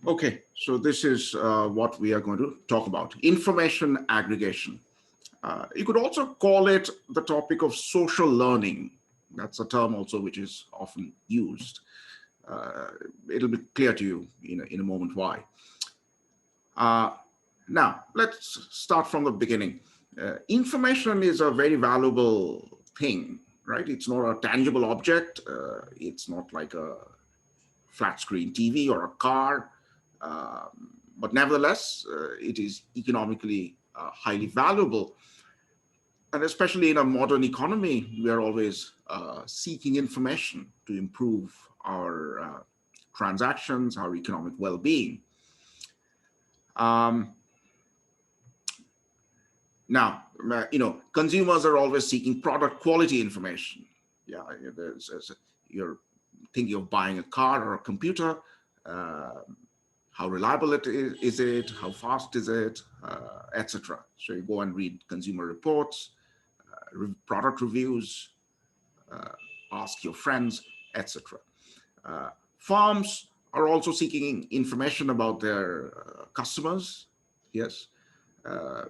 Okay, so this is what we are going to talk about, information aggregation. You could also call it the topic of social learning. That's a term also which is often used. Uh, it'll be clear to you in a moment why. Uh, Now, let's start from the beginning. Information is a very valuable thing, right? It's not a tangible object. It's not like a flat screen TV or a car. But nevertheless, it is economically highly valuable. And especially in a modern economy, we are always seeking information to improve our transactions, our economic well-being. Um, Now, consumers are always seeking product quality information. Yeah, you're thinking of buying a car or a computer. Uh, how reliable is it? How fast is it? Etc. So you go and read consumer reports, product reviews, uh, ask your friends, etc. Firms are also seeking information about their customers. Yes. Uh,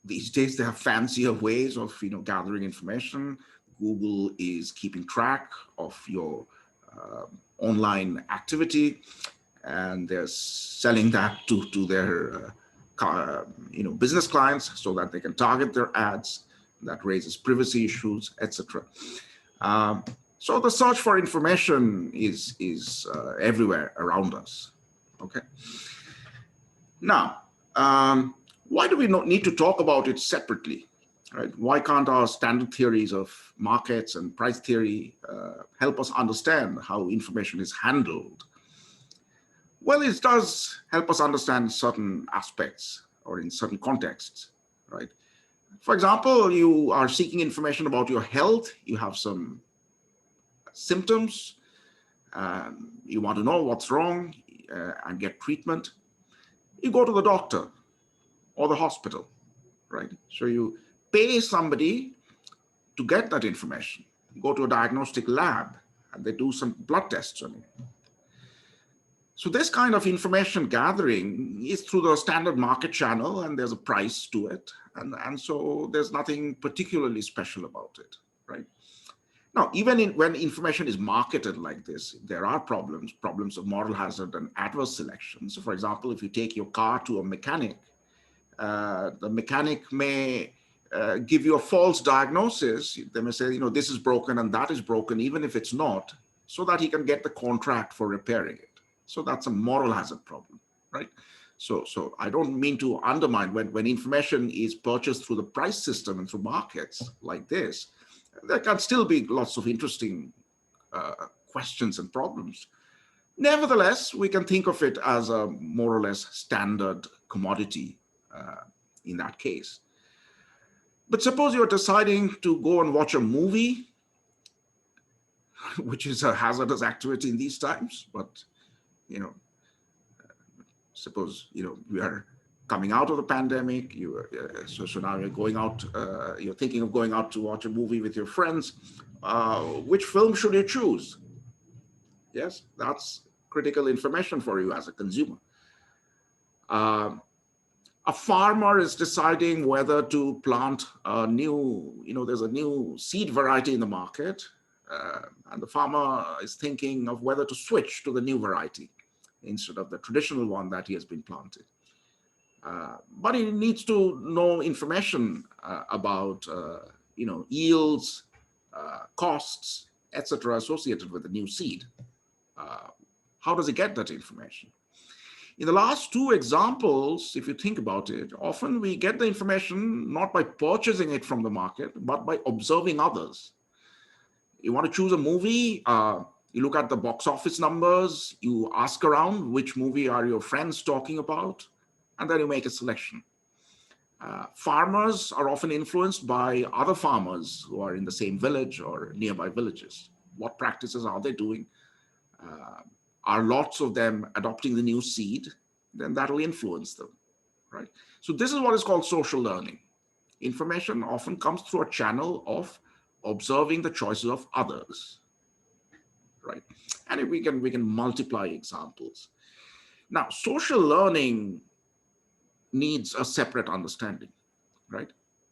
these days they have fancier ways of gathering information. Google is keeping track of your uh, online activity, and they're selling that to their business clients so that they can target their ads. That raises privacy issues, etc. Um, so the search for information is everywhere around us. Okay. Now, why do we not need to talk about it separately? Right? Why can't our standard theories of markets and price theory help us understand how information is handled? Well, it does help us understand certain aspects or in certain contexts, right? For example, you are seeking information about your health. You have some symptoms. You want to know what's wrong and get treatment. You go to the doctor or the hospital, right? So you pay somebody to get that information. You go to a diagnostic lab and they do some blood tests on you. So this kind of information gathering is through the standard market channel, and there's a price to it. And so there's nothing particularly special about it, right? Now, even when information is marketed like this, there are problems of moral hazard and adverse selection. So for example, if you take your car to a mechanic, the mechanic may give you a false diagnosis. They may say, this is broken and that is broken, even if it's not, so that he can get the contract for repairing it. So that's a moral hazard problem, right? So I don't mean to undermine when information is purchased through the price system and through markets like this, there can still be lots of interesting questions and problems. Nevertheless, we can think of it as a more or less standard commodity in that case. But suppose you're deciding to go and watch a movie, which is a hazardous activity in these times, but suppose we are coming out of the pandemic. So now you're going out. You're thinking of going out to watch a movie with your friends. Which film should you choose? Yes, that's critical information for you as a consumer. A farmer is deciding whether to plant a new, there's a new seed variety in the market, and the farmer is thinking of whether to switch to the new variety instead of the traditional one that he has been planted. But he needs to know information about, yields, costs, etc., associated with the new seed. How does he get that information? In the last two examples, if you think about it, often we get the information not by purchasing it from the market, but by observing others. You want to choose a movie, you look at the box office numbers, you ask around which movie are your friends talking about, and then you make a selection. Farmers are often influenced by other farmers who are in the same village or nearby villages. What practices are they doing? Are lots of them adopting the new seed? Then that'll influence them, right? So this is what is called social learning. Information often comes through a channel of observing the choices of others, right? And we can multiply examples. Now, social learning needs a separate understanding, right?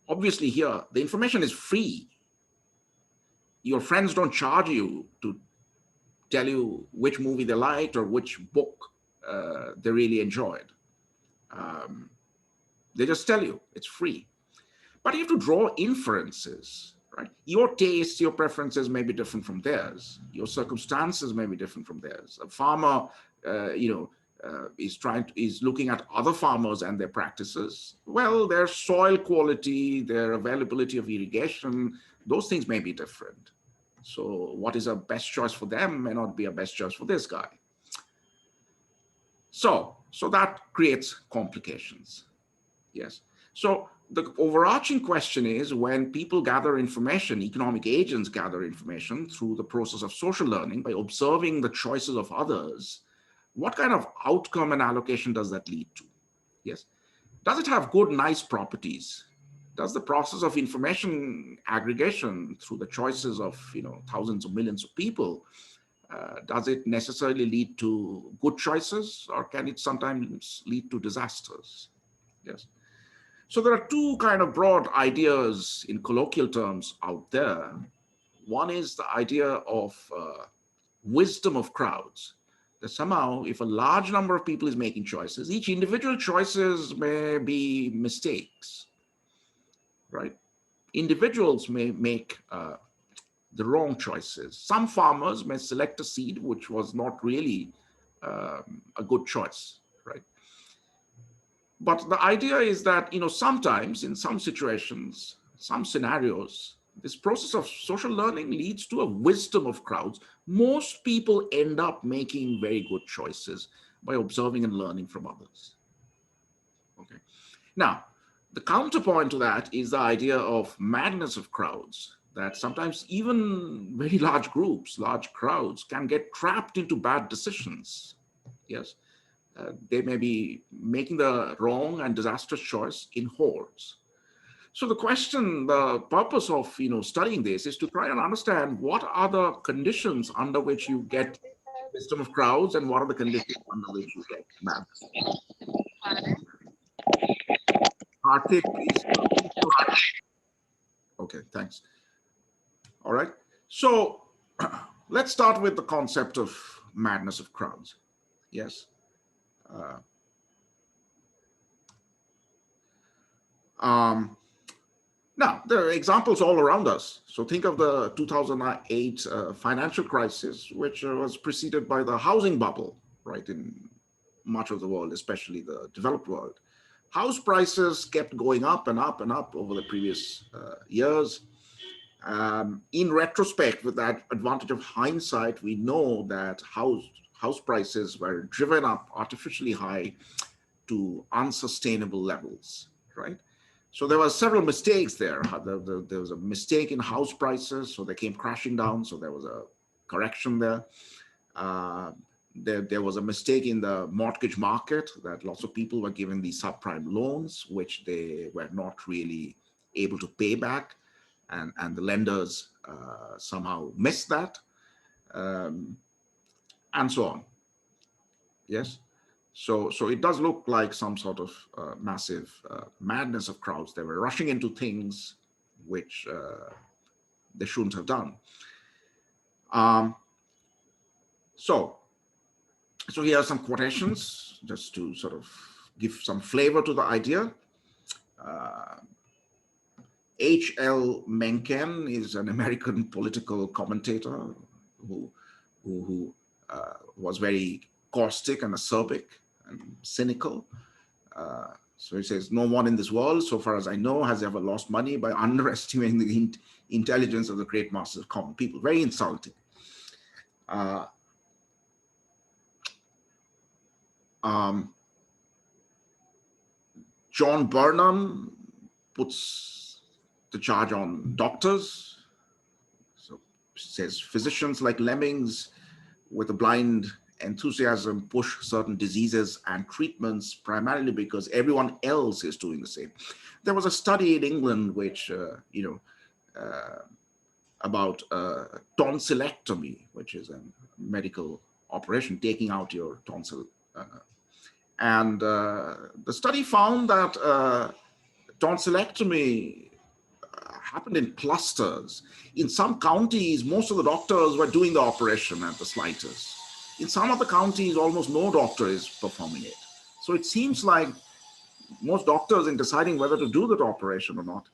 Obviously here, the information is free. Your friends don't charge you to tell you which movie they liked or which book they really enjoyed. Um, they just tell you it's free. But you have to draw inferences, right? Your tastes, your preferences may be different from theirs. Your circumstances may be different from theirs. A farmer, is looking at other farmers and their practices. Well, their soil quality, their availability of irrigation, those things may be different. So what is a best choice for them may not be a best choice for this guy. So that creates complications. Yes. So the overarching question is, when people gather information, economic agents gather information through the process of social learning by observing the choices of others, what kind of outcome and allocation does that lead to? Yes. Does it have good, nice properties? Does the process of information aggregation through the choices of thousands of millions of people, does it necessarily lead to good choices, or can it sometimes lead to disasters? Yes. So there are two kind of broad ideas in colloquial terms out there. One is the idea of wisdom of crowds. That somehow, if a large number of people is making choices, each individual choices may be mistakes, right? Individuals may make the wrong choices. Some farmers may select a seed which was not really a good choice, right? But the idea is that, sometimes in some situations, some scenarios, this process of social learning leads to a wisdom of crowds. Most people end up making very good choices by observing and learning from others. Okay. Now, the counterpoint to that is the idea of madness of crowds, that sometimes even very large groups, large crowds can get trapped into bad decisions. Yes. They may be making the wrong and disastrous choice in hordes. So the purpose of studying this is to try and understand what are the conditions under which you get wisdom of crowds, and what are the conditions under which you get madness. Karthik, please. Okay, thanks. All right. So let's start with the concept of madness of crowds. Yes. Uh, um, Now, there are examples all around us. So think of the 2008 financial crisis, which was preceded by the housing bubble, right, in much of the world, especially the developed world. House prices kept going up and up and up over the previous years. In retrospect, with that advantage of hindsight, we know that house prices were driven up artificially high to unsustainable levels, right? So there were several mistakes there. There was a mistake in house prices, so they came crashing down. So there was a correction there. Uh, there was a mistake in the mortgage market, that lots of people were given these subprime loans, which they were not really able to pay back. And the lenders somehow missed that, um, and so on. Yes. So it does look like some sort of massive madness of crowds. They were rushing into things which they shouldn't have done. Um, so so here are some quotations just to sort of give some flavor to the idea. Uh, H.L. Mencken is an American political commentator who was very caustic and acerbic and cynical. So he says, no one in this world, so far as I know, has ever lost money by underestimating the intelligence of the great masses of common people. Very insulting. Uh, um, John Burnham puts the charge on doctors. So says physicians, like lemmings with a blind enthusiasm, push certain diseases and treatments primarily because everyone else is doing the same. There was a study in England which, about tonsillectomy, which is a medical operation, taking out your tonsil. And the study found that tonsillectomy happened in clusters. In some counties, most of the doctors were doing the operation at the slightest. In some other counties, almost no doctor is performing it. So it seems like most doctors, in deciding whether to do that operation or not,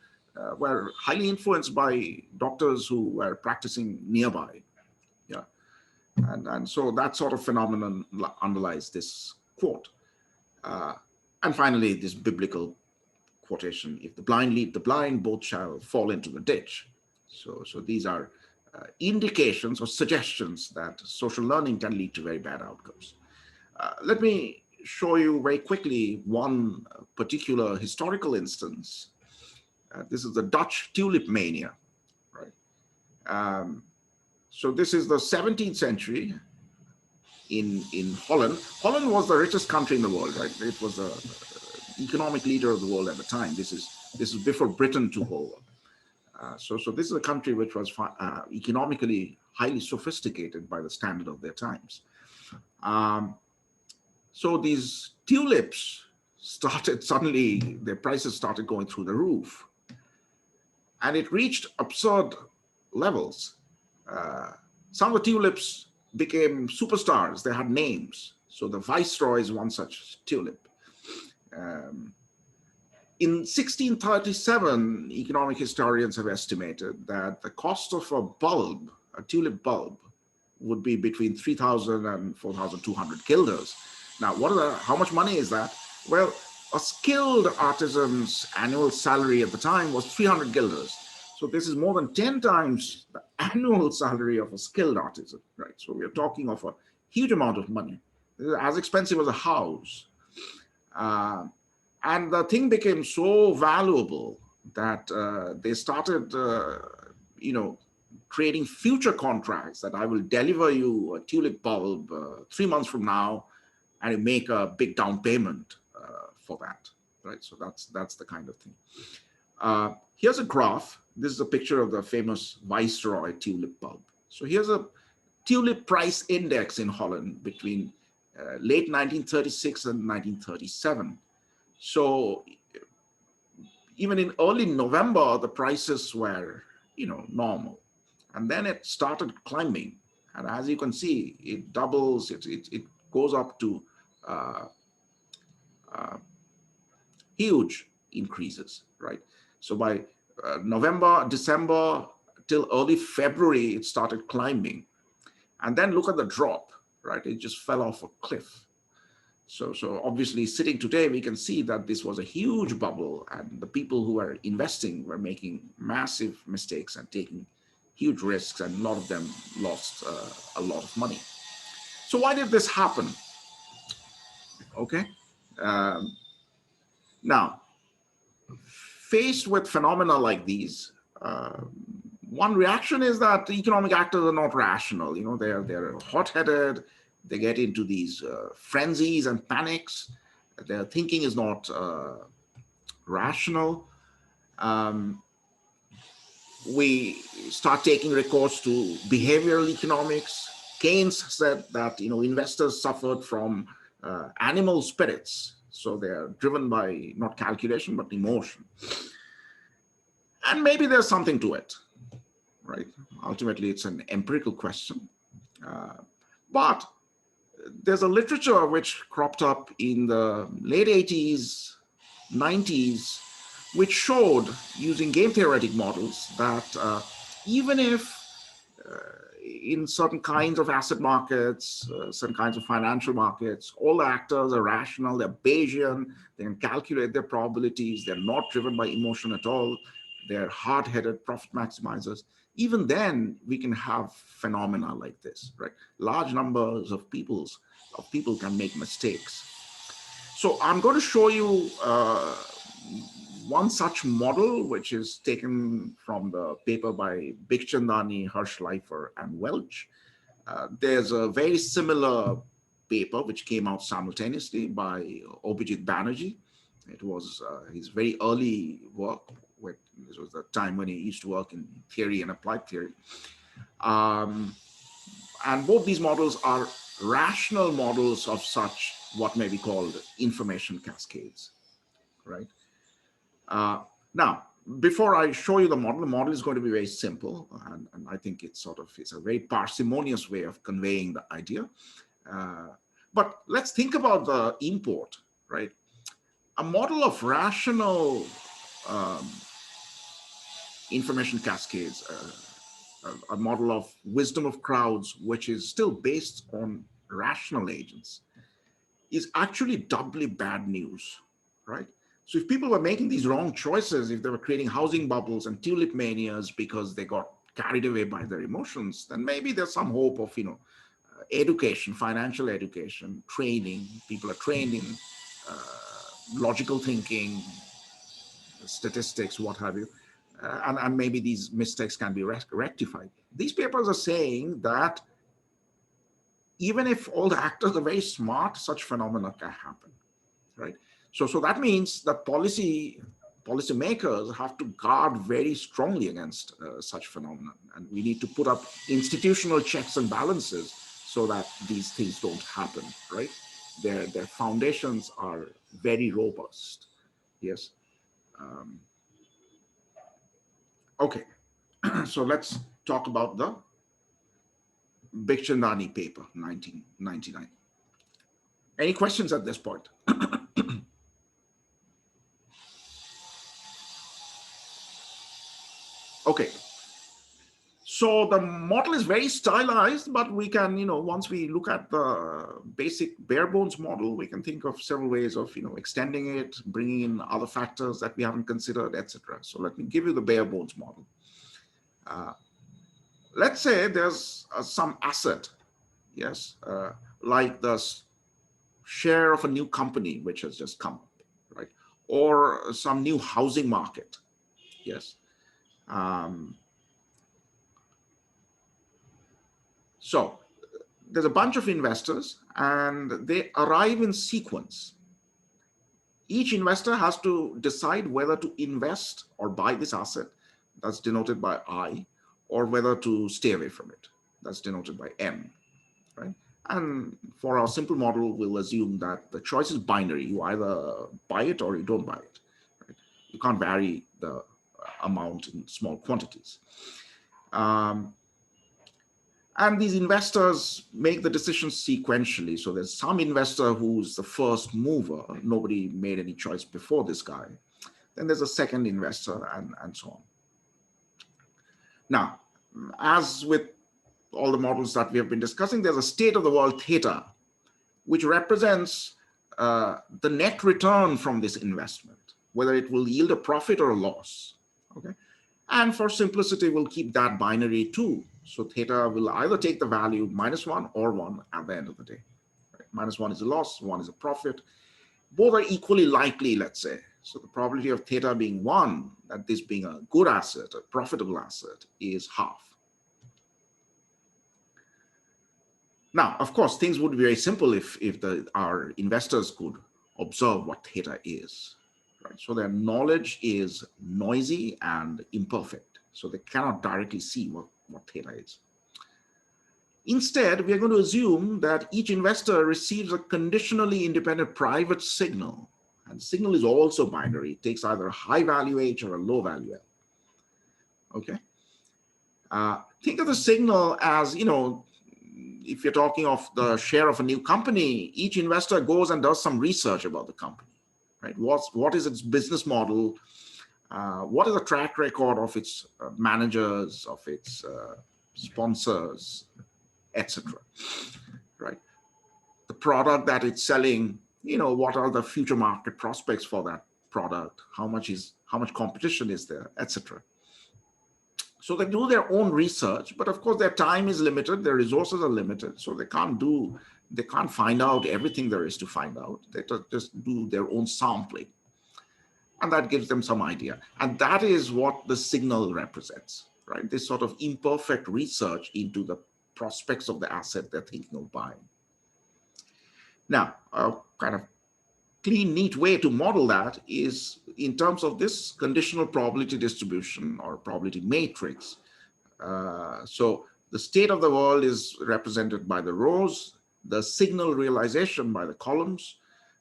were highly influenced by doctors who were practicing nearby. Yeah, and so that sort of phenomenon underlies this quote. And finally, this biblical quotation: "If the blind lead the blind, both shall fall into the ditch." So these are indications or suggestions that social learning can lead to very bad outcomes. Let me show you very quickly one particular historical instance. This is the Dutch Tulip Mania, right? So this is the 17th century in Holland. Holland was the richest country in the world, right? It was the economic leader of the world at the time. This is before Britain took over. So this is a country which was economically highly sophisticated by the standard of their times. So these tulips suddenly, their prices started going through the roof. And it reached absurd levels. Some of the tulips became superstars. They had names. So the Viceroy is one such tulip. In 1637, economic historians have estimated that the cost of a tulip bulb, would be between 3,000 and 4,200 guilders. Now, how much money is that? Well, a skilled artisan's annual salary at the time was 300 guilders. So this is more than 10 times the annual salary of a skilled artisan, right? So we are talking of a huge amount of money. This is as expensive as a house. And the thing became so valuable that they started, creating future contracts that I will deliver you a tulip bulb 3 months from now, and you make a big down payment for that, right? So that's the kind of thing. Here's a graph. This is a picture of the famous Viceroy tulip bulb. So here's a tulip price index in Holland between late 1936 and 1937. So even in early November, the prices were, normal. And then it started climbing. And as you can see, it doubles, it goes up to huge increases, right? So by November, December, till early February, it started climbing. And then look at the drop, right? It just fell off a cliff. So obviously, sitting today, we can see that this was a huge bubble, and the people who were investing were making massive mistakes and taking huge risks, and a lot of them lost a lot of money. So why did this happen? Okay. Now, faced with phenomena like these, one reaction is that economic actors are not rational. They're hot-headed. They get into these frenzies and panics. Their thinking is not rational. We start taking recourse to behavioral economics. Keynes said that investors suffered from animal spirits. So they're driven by not calculation, but emotion. And maybe there's something to it, right? Ultimately, it's an empirical question. But there's a literature which cropped up in the late 80s, 90s, which showed, using game theoretic models, that even if in certain kinds of asset markets, certain kinds of financial markets, all the actors are rational, they're Bayesian, they can calculate their probabilities, they're not driven by emotion at all, they're hard-headed profit maximizers. Even then, we can have phenomena like this, right? Large numbers of people can make mistakes. So I'm going to show you one such model, which is taken from the paper by Bikhchandani, Hirschleifer, and Welch. There's a very similar paper which came out simultaneously by Obijit Banerjee. It was his very early work. This was the time when he used to work in theory and applied theory. And both these models are rational models of such what may be called information cascades, right? Now, before I show you the model is going to be very simple, and I think it's a very parsimonious way of conveying the idea. But let's think about the import, right? A model of rational um, information cascades, a model of wisdom of crowds, which is still based on rational agents, is actually doubly bad news, right? So if people were making these wrong choices, if they were creating housing bubbles and tulip manias because they got carried away by their emotions, then maybe there's some hope of, education, financial education, training. People are trained in logical thinking, statistics, what have you. And maybe these mistakes can be rectified. These papers are saying that even if all the actors are very smart, such phenomena can happen, right? So that means that policymakers have to guard very strongly against such phenomena, and we need to put up institutional checks and balances so that these things don't happen, right? Their foundations are very robust. Yes. Okay. So let's talk about the Bikhchandani paper, 1999. Any questions at this point? Okay. So the model is very stylized, but we can, once we look at the basic bare bones model, we can think of several ways of, extending it, bringing in other factors that we haven't considered, etc. So let me give you the bare bones model. Let's say there's some asset, yes, like the share of a new company which has just come up, right? Or some new housing market, yes. So there's a bunch of investors and they arrive in sequence. Each investor has to decide whether to invest or buy this asset, that's denoted by I, or whether to stay away from it, that's denoted by M, right? And for our simple model, we'll assume that the choice is binary. You either buy it or you don't buy it, right? You can't vary the amount in small quantities. And these investors make the decisions sequentially. So there's some investor who's the first mover. Nobody made any choice before this guy. Then there's a second investor and so on. Now, as with all the models that we have been discussing, there's a state of the world theta, which represents the net return from this investment, whether it will yield a profit or a loss. Okay. And for simplicity, we'll keep that binary too. So theta will either take the value -1 or 1 at the end of the day. Right? -1 is a loss, 1 is a profit. Both are equally likely, let's say. So the probability of theta being 1, that this being a good asset, a profitable asset, is half. Now, of course, things would be very simple if our investors could observe what theta is. Right? So their knowledge is noisy and imperfect. So they cannot directly see what theta is. Instead, we are going to assume that each investor receives a conditionally independent private signal. And the signal is also binary. It takes either a high value H or a low value L. Okay. Think of the signal as, if you're talking of the share of a new company, each investor goes and does some research about the company. Right? What is its business model? What is the track record of its managers, of its sponsors, etc. Right? The product that it's selling, what are the future market prospects for that product? How much competition is there, etc. So they do their own research, but of course their time is limited, their resources are limited, so they can't find out everything there is to find out. They just do their own sampling. And that gives them some idea. And that is what the signal represents, right? This sort of imperfect research into the prospects of the asset they're thinking of buying. Now, a kind of clean, neat way to model that is in terms of this conditional probability distribution or probability matrix. So the state of the world is represented by the rows, the signal realization by the columns.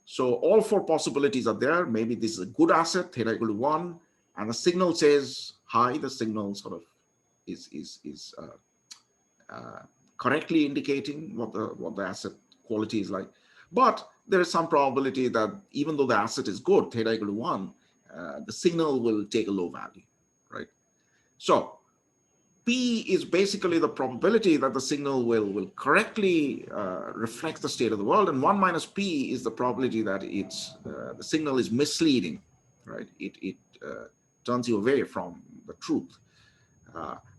So all four possibilities are there. Maybe this is a good asset, theta equal to 1, and the signal says hi. The signal sort of is correctly indicating what the asset quality is like. But there is some probability that even though the asset is good, theta equal to 1, the signal will take a low value, right? So P is basically the probability that the signal will correctly reflect the state of the world, and 1 minus P is the probability that the signal is misleading, right? It turns you away from the truth.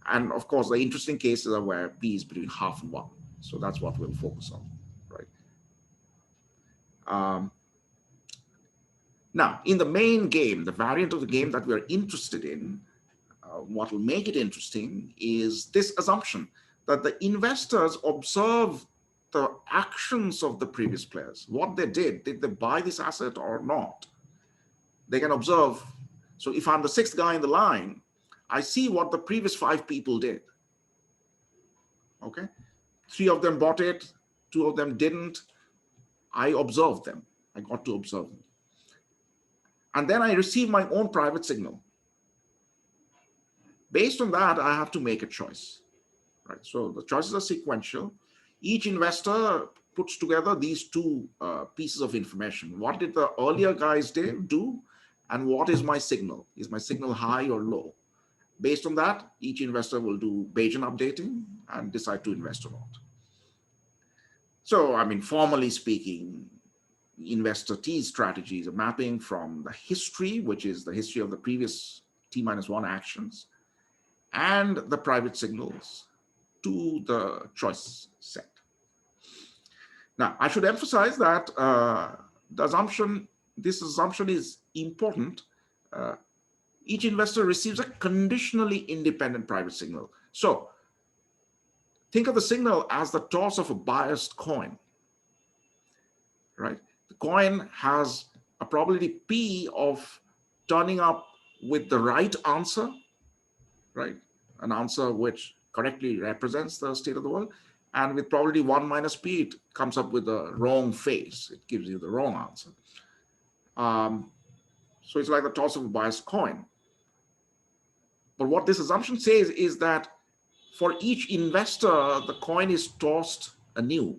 And of course, the interesting cases are where P is between half and 1. So that's what we'll focus on, right? Now, in the main game, the variant of the game that we're interested in, what will make it interesting is this assumption that the investors observe the actions of the previous players, what they did they buy this asset or not? They can observe. So if I'm the sixth guy in the line, I see what the previous 5 people did. Okay, 3 of them bought it, 2 of them didn't. I observed them. I got to observe them. And then I receive my own private signal. Based on that, I have to make a choice, right? So the choices are sequential. Each investor puts together these 2 pieces of information. What did the earlier guys do? And what is my signal? Is my signal high or low? Based on that, each investor will do Bayesian updating and decide to invest or not. So, I mean, formally speaking, investor T strategy is a mapping from the history, which is the history of the previous T-1 actions, and the private signals to the choice set. Now, I should emphasize that this assumption is important. Each investor receives a conditionally independent private signal. So think of the signal as the toss of a biased coin, right? The coin has a probability P of turning up with the right answer, right? An answer which correctly represents the state of the world. And with probability 1 minus P, it comes up with the wrong face. It gives you the wrong answer. So it's like the toss of a biased coin. But what this assumption says is that for each investor, the coin is tossed anew.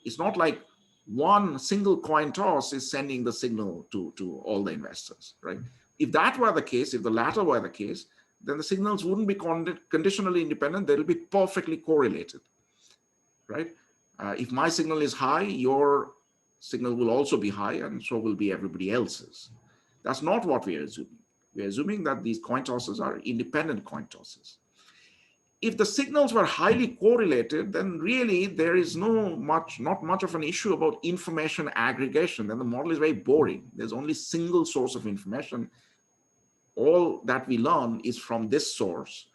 It's not like one single coin toss is sending the signal to all the investors, right? If that were the case, if the latter were the case, then the signals wouldn't be conditionally independent. They'll be perfectly correlated, right? If my signal is high, your signal will also be high, and so will be everybody else's. That's not what we are assuming. We are assuming that these coin tosses are independent coin tosses. If the signals were highly correlated, then really there is not much of an issue about information aggregation. Then the model is very boring. There's only single source of information. All that we learn is from this source.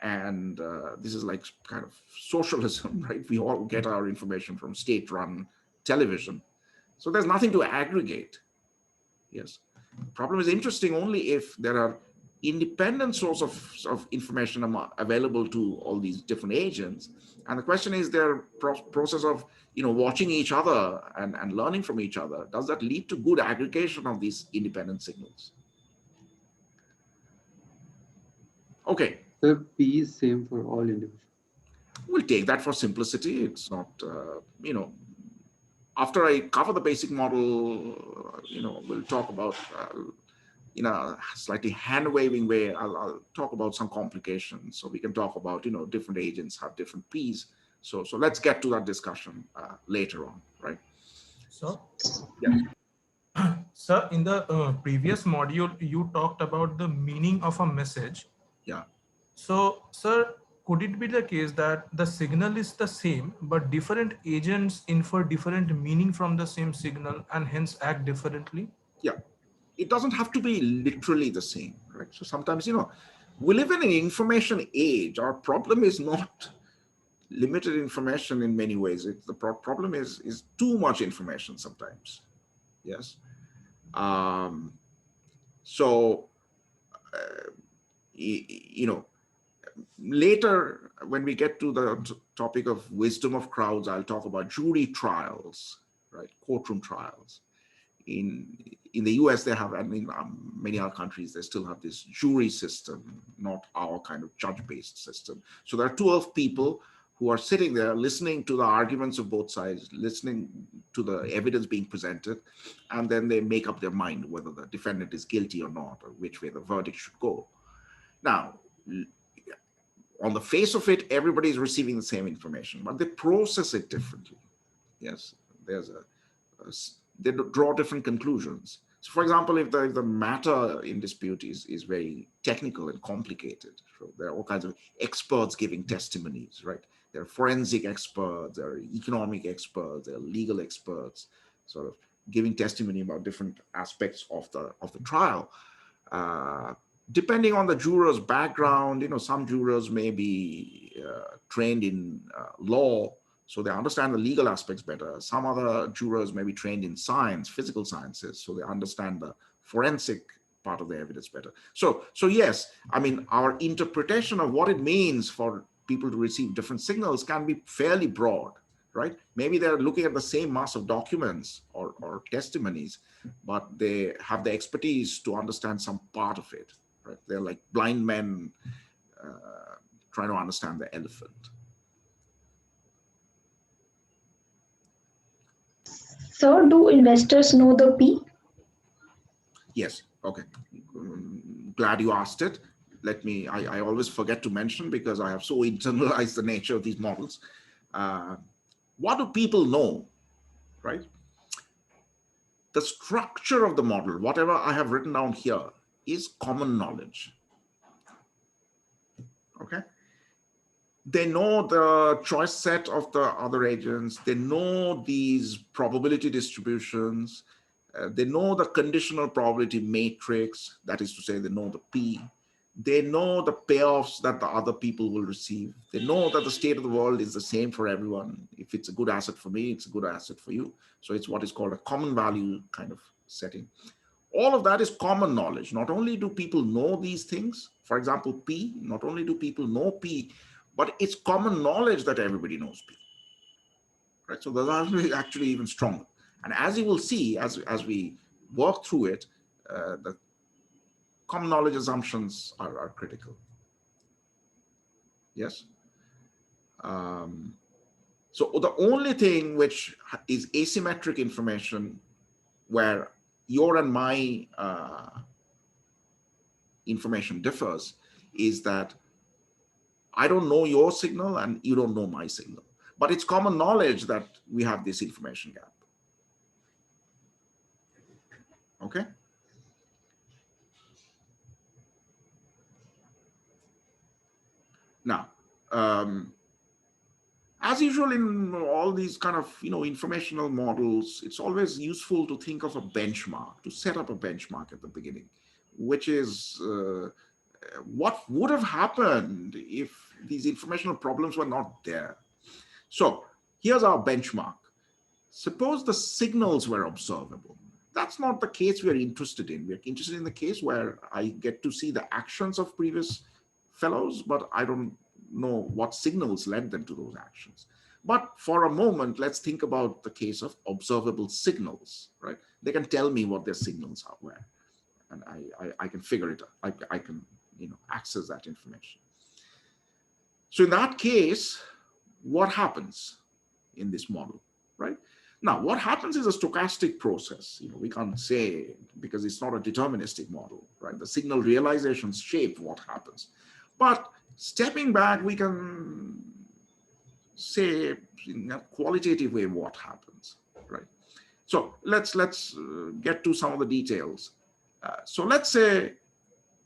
And this is like kind of socialism, right? We all get our information from state-run television. So there's nothing to aggregate. Yes. The problem is interesting only if there are independent source of information available to all these different agents. And the question is their process of watching each other and learning from each other. Does that lead to good aggregation of these independent signals? Okay. The P is same for all individuals. We'll take that for simplicity. It's not, after I cover the basic model, we'll talk about, in a slightly hand-waving way, I'll talk about some complications. So we can talk about, different agents have different P's. So let's get to that discussion later on, right? So, yeah. Sir, in the previous module, you talked about the meaning of a message. Yeah. So, sir, could it be the case that the signal is the same, but different agents infer different meaning from the same signal and hence act differently? Yeah. It doesn't have to be literally the same, right? So sometimes, we live in an information age. Our problem is not limited information in many ways. The problem is too much information sometimes. Yes. So, later, when we get to the topic of wisdom of crowds, I'll talk about jury trials, right? Courtroom trials. In the US, they have, I mean, many other countries, they still have this jury system, not our kind of judge-based system. So there are 12 people who are sitting there listening to the arguments of both sides, listening to the evidence being presented, and then they make up their mind whether the defendant is guilty or not, or which way the verdict should go. Now, on the face of it, everybody is receiving the same information, but they process it differently. Yes, there's they draw different conclusions. So for example, if the matter in dispute is very technical and complicated, so there are all kinds of experts giving testimonies, right? There are forensic experts, there are economic experts, there are legal experts, sort of giving testimony about different aspects of the trial. Depending on the juror's background, some jurors may be trained in law, so they understand the legal aspects better. Some other jurors may be trained in science, physical sciences, so they understand the forensic part of the evidence better. So yes, I mean, our interpretation of what it means for people to receive different signals can be fairly broad, right? Maybe they're looking at the same mass of documents or testimonies, but they have the expertise to understand some part of it, right? They're like blind men trying to understand the elephant. So, do investors know the P? Yes, okay. Glad you asked it. I always forget to mention because I have so internalized the nature of these models. What do people know, right? The structure of the model, whatever I have written down here, is common knowledge, okay? They know the choice set of the other agents. They know these probability distributions. They know the conditional probability matrix. That is to say, they know the P. They know the payoffs that the other people will receive. They know that the state of the world is the same for everyone. If it's a good asset for me, it's a good asset for you. So it's what is called a common value kind of setting. All of that is common knowledge. Not only do people know these things, for example, P, not only do people know P, but it's common knowledge that everybody knows P, right? So that's actually even stronger. And as you will see, as we work through it, the common knowledge assumptions are critical. Yes. So the only thing which is asymmetric information, where your and my information differs, is that I don't know your signal and you don't know my signal. But it's common knowledge that we have this information gap. Okay? Now, as usual in all these kind of informational models, it's always useful to think of a benchmark, to set up a benchmark at the beginning, which is what would have happened if these informational problems were not there. So here's our benchmark. Suppose the signals were observable. That's not the case we're interested in. We're interested in the case where I get to see the actions of previous fellows, but I don't know what signals led them to those actions. But for a moment, let's think about the case of observable signals, right? They can tell me what their signals are where, and I can figure it out. I can access that information. So in that case, what happens in this model, right? Now, what happens is a stochastic process. We can't say, because it's not a deterministic model, right? The signal realizations shape what happens. But stepping back, we can say in a qualitative way what happens, right? So let's get to some of the details. So let's say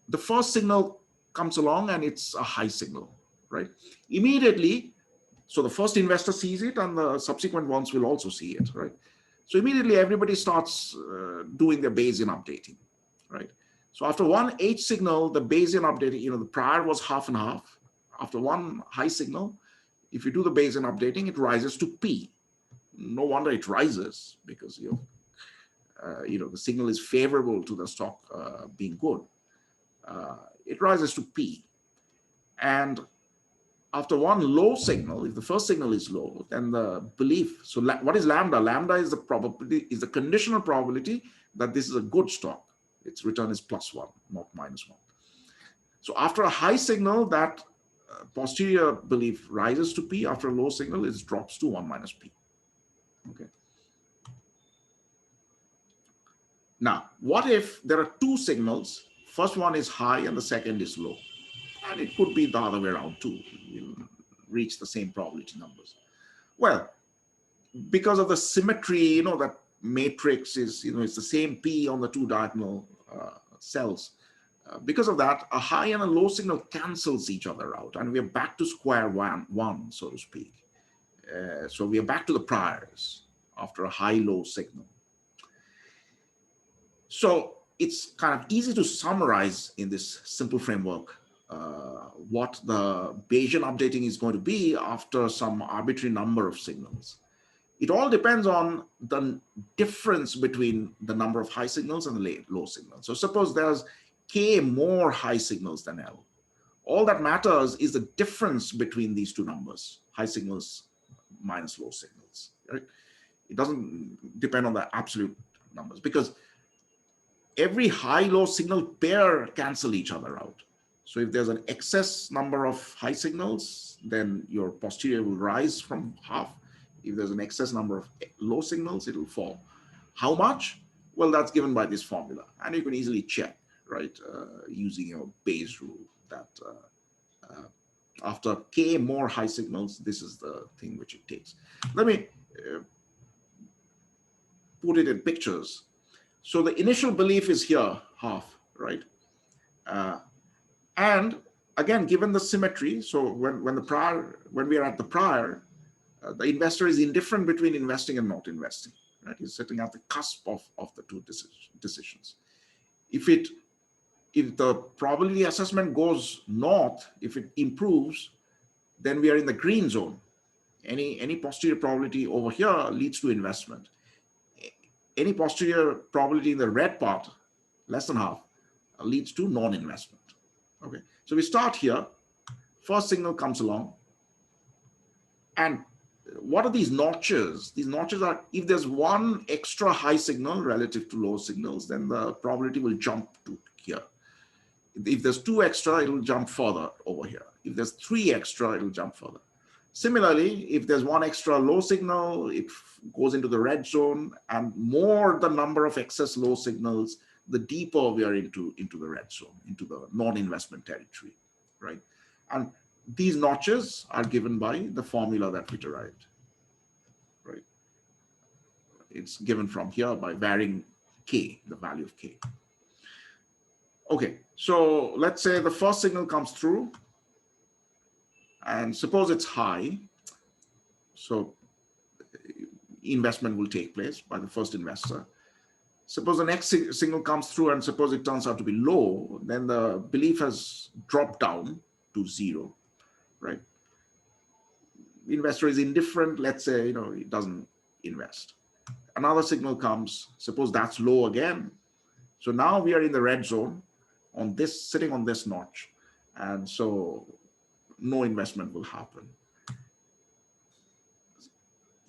the first signal comes along and it's a high signal, right? Immediately, so the first investor sees it and the subsequent ones will also see it, right? So immediately everybody starts doing their Bayesian updating, right? So after one H signal, the Bayesian updating, the prior was half and half. After one high signal, if you do the Bayesian updating, it rises to P. No wonder it rises, because the signal is favorable to the stock being good. It rises to P. And after one low signal, if the first signal is low, then the belief, so what is lambda? Lambda is the probability, is the conditional probability that this is a good stock. Its return is +1, not -1. So after a high signal, that posterior belief rises to P. After a low signal, it drops to 1 minus P. Okay. Now, what if there are two signals? First one is high and the second is low. And it could be the other way around too. You'll reach the same probability numbers. Well, because of the symmetry, that matrix is, it's the same P on the two diagonal cells. Because of that, a high and a low signal cancels each other out, and we are back to square one, so to speak. So we are back to the priors after a high-low signal. So it's kind of easy to summarize in this simple framework what the Bayesian updating is going to be after some arbitrary number of signals. It all depends on the difference between the number of high signals and the low signals. So suppose there's K more high signals than L. All that matters is the difference between these two numbers, high signals minus low signals. Right? It doesn't depend on the absolute numbers, because every high-low signal pair cancel each other out. So if there's an excess number of high signals, then your posterior will rise from half. If there's an excess number of low signals, it will fall. How much? Well, that's given by this formula. And you can easily check, right, using your Bayes rule that after K more high signals, this is the thing which it takes. Let me put it in pictures. So the initial belief is here, half, right? And again, given the symmetry, so when we are at the prior, the investor is indifferent between investing and not investing, right? He's sitting at the cusp of the two decisions. If the probability assessment goes north, if it improves, then we are in the green zone. Any posterior probability over here leads to investment. Any posterior probability in the red part, less than half, leads to non-investment. Okay, so we start here. First signal comes along, and what are these notches? These notches are, if there's one extra high signal relative to low signals, then the probability will jump to here. If there's two extra, it will jump further over here. If there's three extra, it will jump further. Similarly, if there's one extra low signal, it goes into the red zone, and more the number of excess low signals, the deeper we are into the red zone, into the non-investment territory, right? And these notches are given by the formula that we derived, right? It's given from here by varying K, the value of K. Okay, so let's say the first signal comes through, and suppose it's high, so investment will take place by the first investor. Suppose the next signal comes through, and suppose it turns out to be low, then the belief has dropped down to 0, right? The investor is indifferent, let's say, it doesn't invest. Another signal comes, suppose that's low again. So now we are in the red zone, sitting on this notch, and so no investment will happen.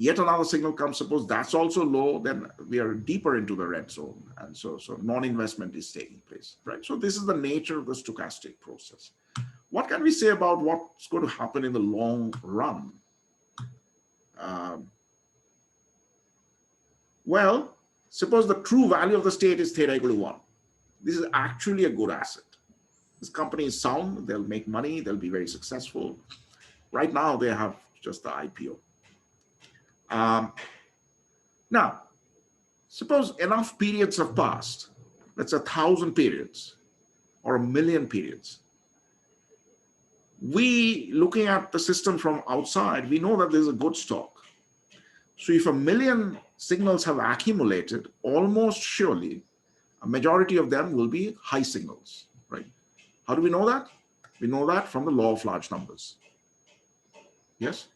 Yet another signal comes, suppose that's also low, then we are deeper into the red zone, and so non-investment is taking place, right? So this is the nature of the stochastic process. What can we say about what's going to happen in the long run? Well, suppose the true value of the state is theta equal to 1. This is actually a good asset. This company is sound, they'll make money, they'll be very successful. Right now, they have just the IPO. Now, suppose enough periods have passed, let's say 1,000 periods or 1,000,000 periods. We, looking at the system from outside, we know that there's a good stock. So if 1,000,000 signals have accumulated, almost surely a majority of them will be high signals, right? How do we know that? We know that from the law of large numbers. Yes?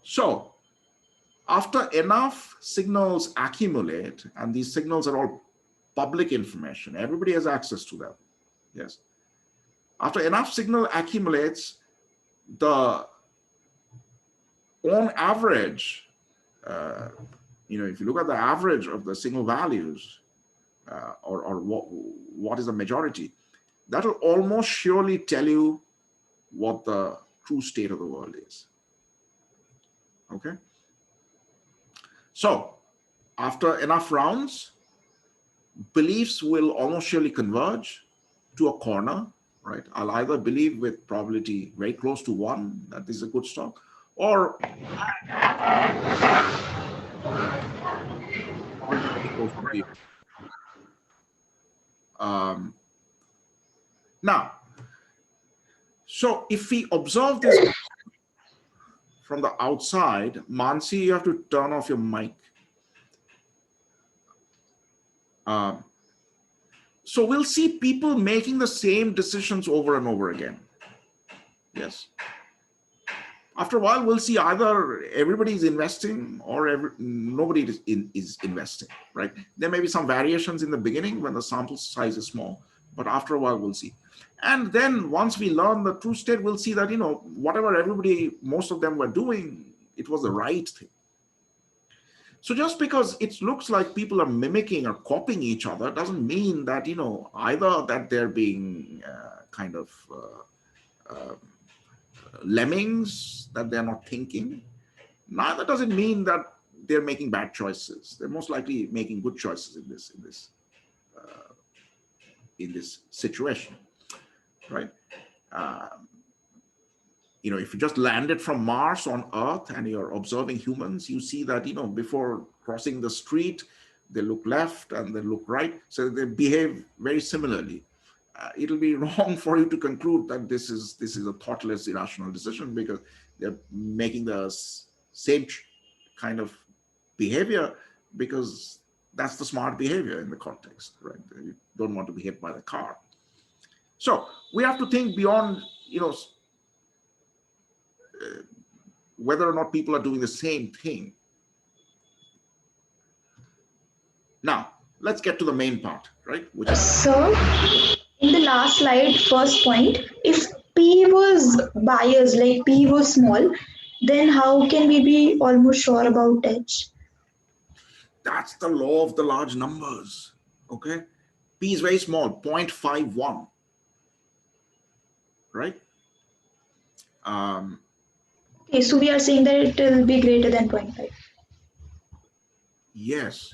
So after enough signals accumulate, and these signals are all public information, everybody has access to them, yes, After enough signal accumulates, the on average, if you look at the average of the signal values, or what is the majority, that will almost surely tell you what the true state of the world is. Okay. So after enough rounds, beliefs will almost surely converge to a corner, right? I'll either believe with probability very close to 1 that this is a good stock, or probability very close to 0. Now, so if we observe this from the outside, Mansi, you have to turn off your mic. So we'll see people making the same decisions over and over again. Yes. After a while, we'll see either everybody is investing or nobody is investing, right? There may be some variations in the beginning when the sample size is small, but after a while, we'll see. And then once we learn the true state, we'll see that, whatever most of them were doing, it was the right thing. So just because it looks like people are mimicking or copying each other doesn't mean that, either that they're being lemmings, that they're not thinking. Neither does it mean that they're making bad choices. They're most likely making good choices in this situation, right? If you just landed from Mars on Earth and you're observing humans, you see that, before crossing the street, they look left and they look right. So they behave very similarly. It'll be wrong for you to conclude that this is a thoughtless, irrational decision, because they're making the same kind of behavior, because that's the smart behavior in the context, right? You don't want to be hit by the car. So we have to think beyond, whether or not people are doing the same thing. Now, let's get to the main part, right? Which is, So, in the last slide, first point, if P was biased, like P was small, then how can we be almost sure about H? that's the law of the large numbers, okay? P is very small, 0.51, right? Okay, so we are saying that it will be greater than 0.5. Yes,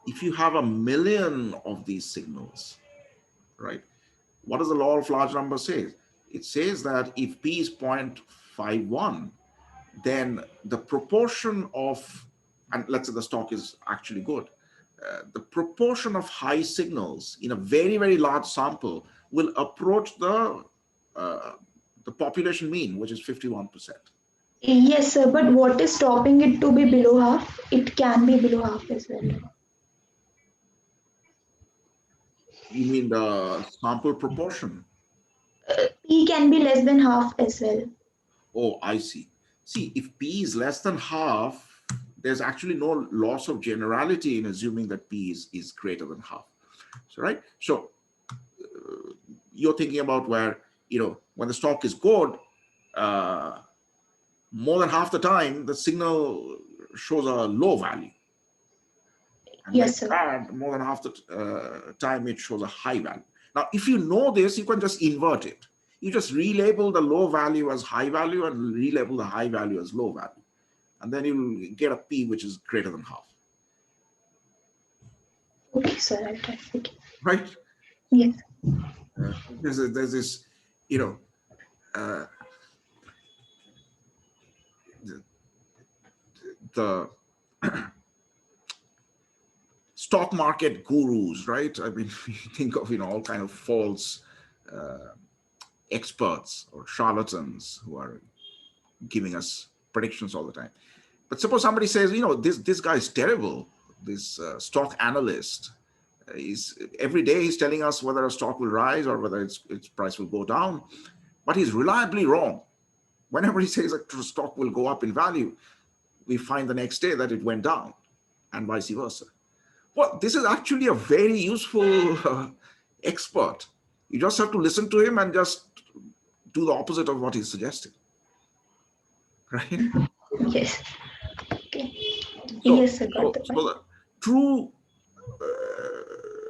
if you have 1,000,000 of these signals, right? What does the law of large numbers say? It says that if P is 0.51, then the proportion of, and let's say the stock is actually good, the proportion of high signals in a very, very large sample will approach the population mean, which is 51%. Yes, sir, but what is stopping it to be below half? It can be below half as well. You mean the sample proportion? P can be less than half as well. Oh, I see. See, if P is less than half, there's actually no loss of generality in assuming that P is greater than half. So, right? So you're thinking about where, when the stock is good, more than half the time, the signal shows a low value. And Yes, when sir. bad, more than half the time, it shows a high value. Now, if you know this, you can just invert it. You just relabel the low value as high value and relabel the high value as low value. And then you'll get a P which is greater than half. Okay, sir, I'll try. Okay. Right? Yes. There's this, the stock market gurus, right? I mean, we think of, all kind of false experts or charlatans who are giving us predictions all the time. But suppose somebody says, this guy is terrible. This stock analyst is every day he's telling us whether a stock will rise or whether its price will go down, but he's reliably wrong. Whenever he says a stock will go up in value, we find the next day that it went down, and vice versa. Well, this is actually a very useful expert. You just have to listen to him and just do the opposite of what he's suggesting, right? Yes. Okay. So, Yes, I got so, the so point. the true,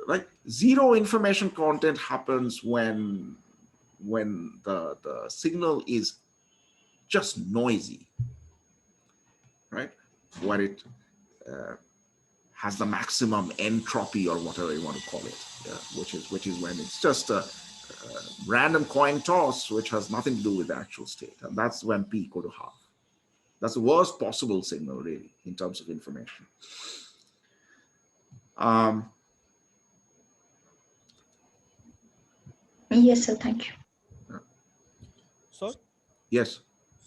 like zero information content happens when the signal is just noisy, right? Where it has the maximum entropy or whatever you want to call it, which is when it's just a random coin toss, which has nothing to do with the actual state, and that's when p equal to half. That's the worst possible signal, really, in terms of information. Yes, sir. Thank you. So, Yes,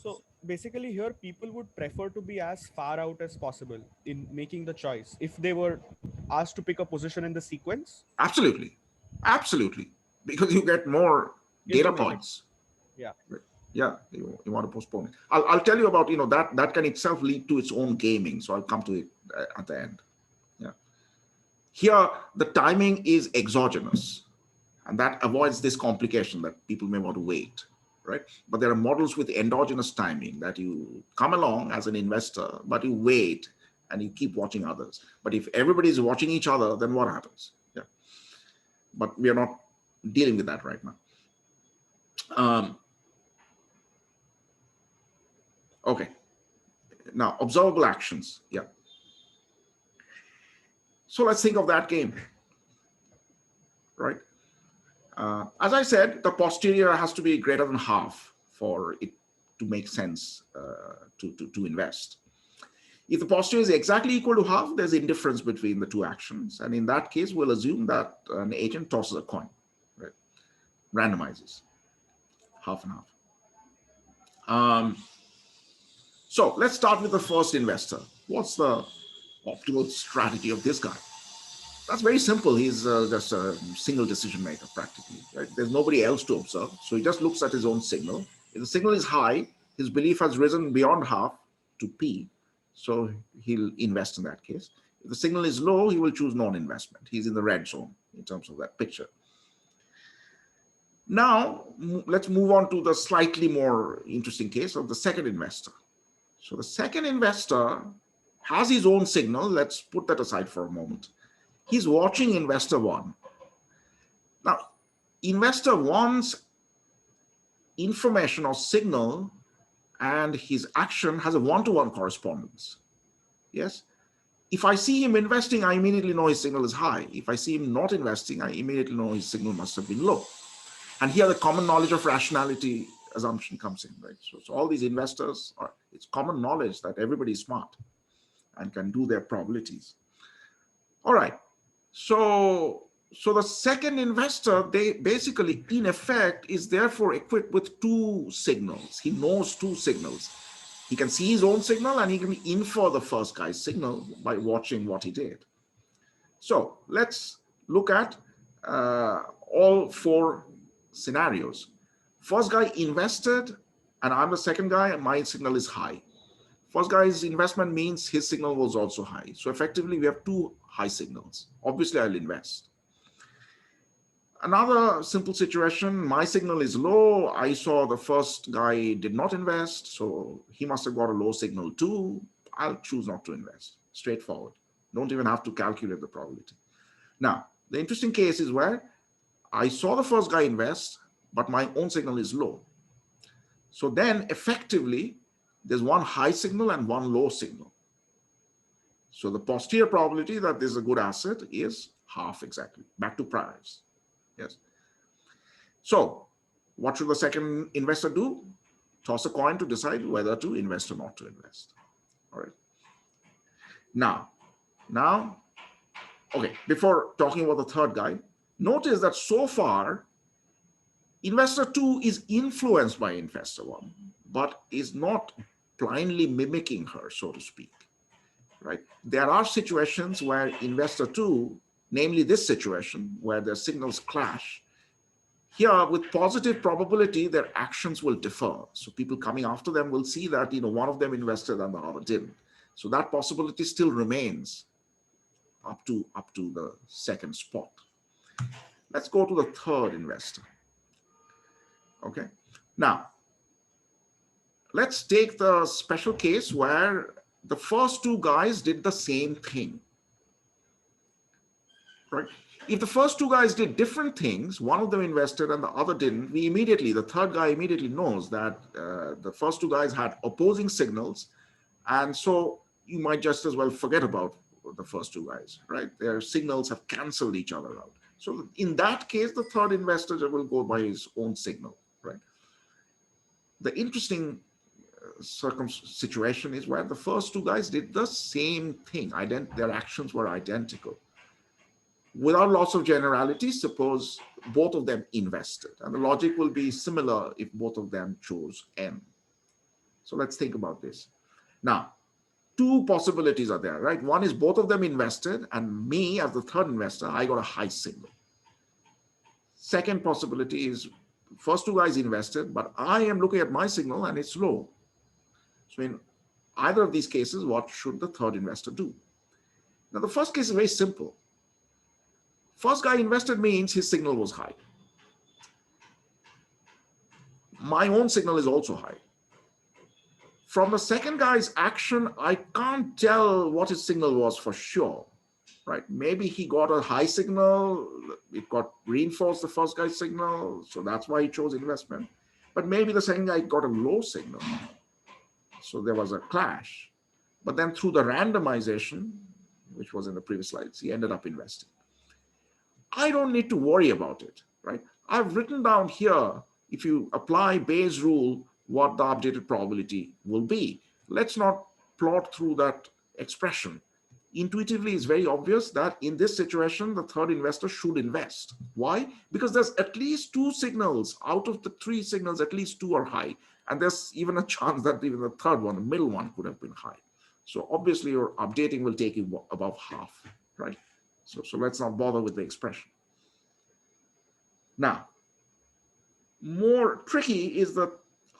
so basically here people would prefer to be as far out as possible in making the choice if they were asked to pick a position in the sequence. absolutely, absolutely, because you get more data Information. points. Yeah. Yeah, you want to postpone it. I'll tell you about, that can itself lead to its own gaming. So I'll come to it at the end. Yeah. Here, the timing is exogenous, and that avoids this complication that people may want to wait, right? But there are models with endogenous timing that you come along as an investor, but you wait and you keep watching others. But if everybody is watching each other, then what happens? Yeah. But we are not dealing with that right now. Okay. Now, observable actions. Yeah. So let's think of that game, right? As I said, the posterior has to be greater than half for it to make sense to invest. If the posterior is exactly equal to half, there's indifference between the two actions. And in that case, we'll assume that an agent tosses a coin, right? Randomizes half and half. So let's start with the first investor. What's the optimal strategy of this guy? That's very simple. He's just a single decision maker practically, right? There's nobody else to observe. So he just looks at his own signal. If the signal is high, his belief has risen beyond half to P. So he'll invest in that case. If the signal is low, he will choose non-investment. He's in the red zone in terms of that picture. Now, let's move on to the slightly more interesting case of the second investor. So the second investor has his own signal. Let's put that aside for a moment. He's watching investor one. Now, investor one's information or signal and his action has a one-to-one correspondence. Yes? If I see him investing, I immediately know his signal is high. If I see him not investing, I immediately know his signal must have been low. And here the common knowledge of rationality assumption comes in, right? So all these investors, it's common knowledge that everybody is smart and can do their probabilities. All right. So the second investor, they basically, in effect, is therefore equipped with two signals. He knows two signals. He can see his own signal and he can infer the first guy's signal by watching what he did. So let's look at all four scenarios. First guy invested, and I'm the second guy, and my signal is high. First guy's investment means his signal was also high. So effectively, we have two high signals. Obviously, I'll invest. Another simple situation, my signal is low. I saw the first guy did not invest, so he must have got a low signal too. I'll choose not to invest. Straightforward. Don't even have to calculate the probability. Now, the interesting case is where I saw the first guy invest, but my own signal is low. So then effectively, there's one high signal and one low signal. So the posterior probability that this is a good asset is half exactly, back to priors. Yes. So what should the second investor do? Toss a coin to decide whether to invest or not to invest. All right. Now, okay, before talking about the third guy, notice that so far, investor two is influenced by investor one, but is not blindly mimicking her, so to speak, right? There are situations where investor two, namely this situation, where their signals clash. Here, with positive probability, their actions will differ. So people coming after them will see that, one of them invested and the other didn't. So that possibility still remains up to the second spot. Let's go to the third investor. Okay. Now, let's take the special case where the first two guys did the same thing, right? If the first two guys did different things, one of them invested and the other didn't, the third guy immediately knows that the first two guys had opposing signals. And so you might just as well forget about the first two guys, right? Their signals have canceled each other out. So in that case, the third investor will go by his own signal, right? The interesting situation is where the first two guys did the same thing. Their actions were identical. Without loss of generality, suppose both of them invested. And the logic will be similar if both of them chose N. So let's think about this. Now, two possibilities are there, right? One is both of them invested, and me as the third investor, I got a high signal. Second possibility is first two guys invested, but I am looking at my signal and it's low. So in either of these cases, what should the third investor do? Now, the first case is very simple. First guy invested means his signal was high. My own signal is also high. From the second guy's action, I can't tell what his signal was for sure, right? Maybe he got a high signal, it got reinforced the first guy's signal, so that's why he chose investment. But maybe the second guy got a low signal, so there was a clash. But then through the randomization, which was in the previous slides, he ended up investing. I don't need to worry about it, right? I've written down here, if you apply Bayes' rule, what the updated probability will be. Let's not plot through that expression. Intuitively, it's very obvious that in this situation, the third investor should invest. Why? Because there's at least two signals. Out of the three signals, at least two are high. And there's even a chance that even the third one, the middle one, could have been high. So obviously, your updating will take you above half, right? So let's not bother with the expression. Now, more tricky is the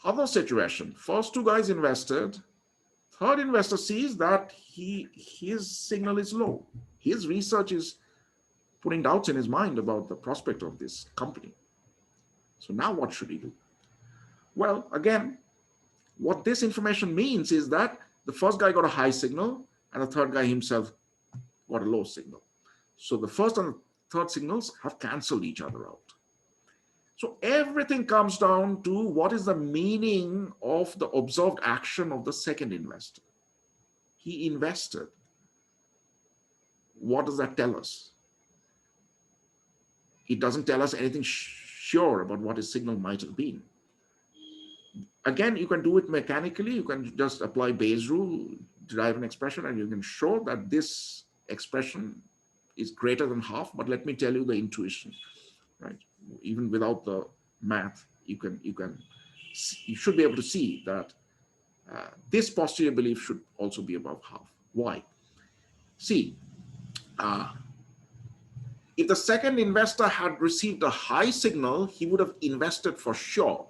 other situation. First two guys invested. Third investor sees that his signal is low. His research is putting doubts in his mind about the prospect of this company. So now what should he do? Well, again, what this information means is that the first guy got a high signal and the third guy himself got a low signal. So the first and the third signals have canceled each other out. So everything comes down to what is the meaning of the observed action of the second investor. He invested. What does that tell us? It doesn't tell us anything sure about what his signal might have been. Again, you can do it mechanically. You can just apply Bayes' rule, derive an expression, and you can show that this expression is greater than half. But let me tell you the intuition, right? Even without the math, you should be able to see that this posterior belief should also be above half. Why? See, if the second investor had received a high signal, he would have invested for sure.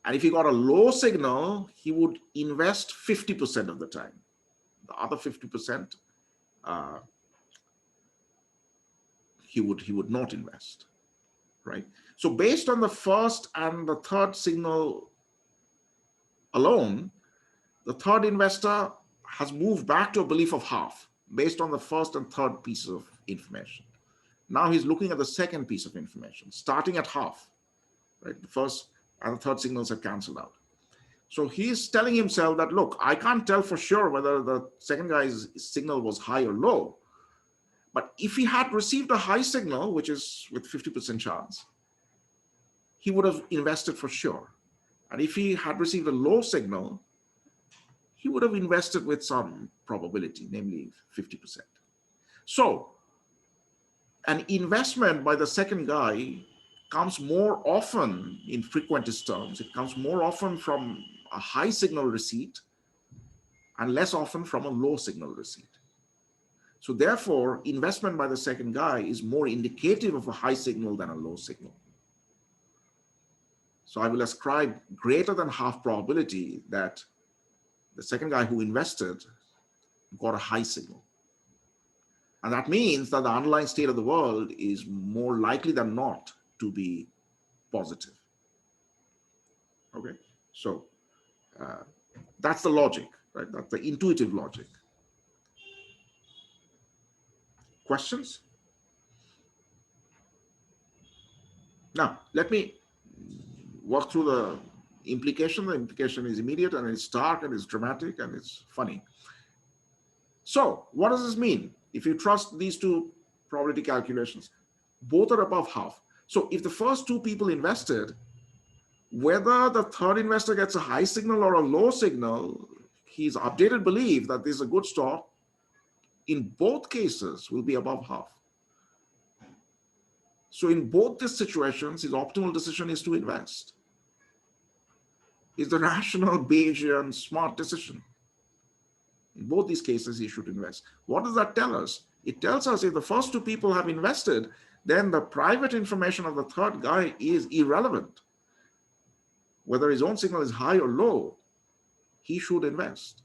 And if he got a low signal, he would invest 50% of the time. The other 50%, he would not invest, right? So based on the first and the third signal alone, the third investor has moved back to a belief of half based on the first and third pieces of information. Now he's looking at the second piece of information, starting at half, right? The first and the third signals have canceled out. So he's telling himself that, look, I can't tell for sure whether the second guy's signal was high or low. But if he had received a high signal, which is with 50% chance, he would have invested for sure. And if he had received a low signal, he would have invested with some probability, namely 50%. So an investment by the second guy comes more often in frequentist terms. It comes more often from a high signal receipt and less often from a low signal receipt. So therefore, investment by the second guy is more indicative of a high signal than a low signal. So I will ascribe greater than half probability that the second guy who invested got a high signal. And that means that the underlying state of the world is more likely than not to be positive. Okay, so that's the logic, right? That's the intuitive logic. Questions? Now, let me walk through the implication. The implication is immediate and it's stark and it's dramatic and it's funny. So, what does this mean? If you trust these two probability calculations, both are above half. So, if the first two people invested, whether the third investor gets a high signal or a low signal, his updated belief that this is a good stock in both cases will be above half. So in both these situations, his optimal decision is to invest. It's the rational, Bayesian, smart decision. In both these cases, he should invest. What does that tell us? It tells us if the first two people have invested, then the private information of the third guy is irrelevant. Whether his own signal is high or low, he should invest.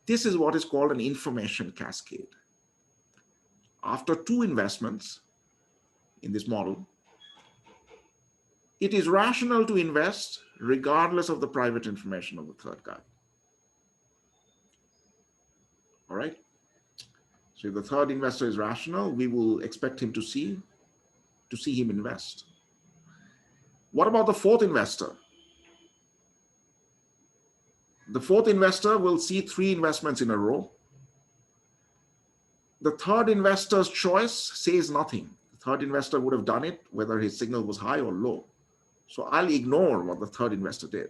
This is what is called an information cascade. After two investments in this model, it is rational to invest regardless of the private information of the third guy. All right. So if the third investor is rational, we will expect him to see him invest. What about the fourth investor? The fourth investor will see three investments in a row. The third investor's choice says nothing. The third investor would have done it whether his signal was high or low. So I'll ignore what the third investor did.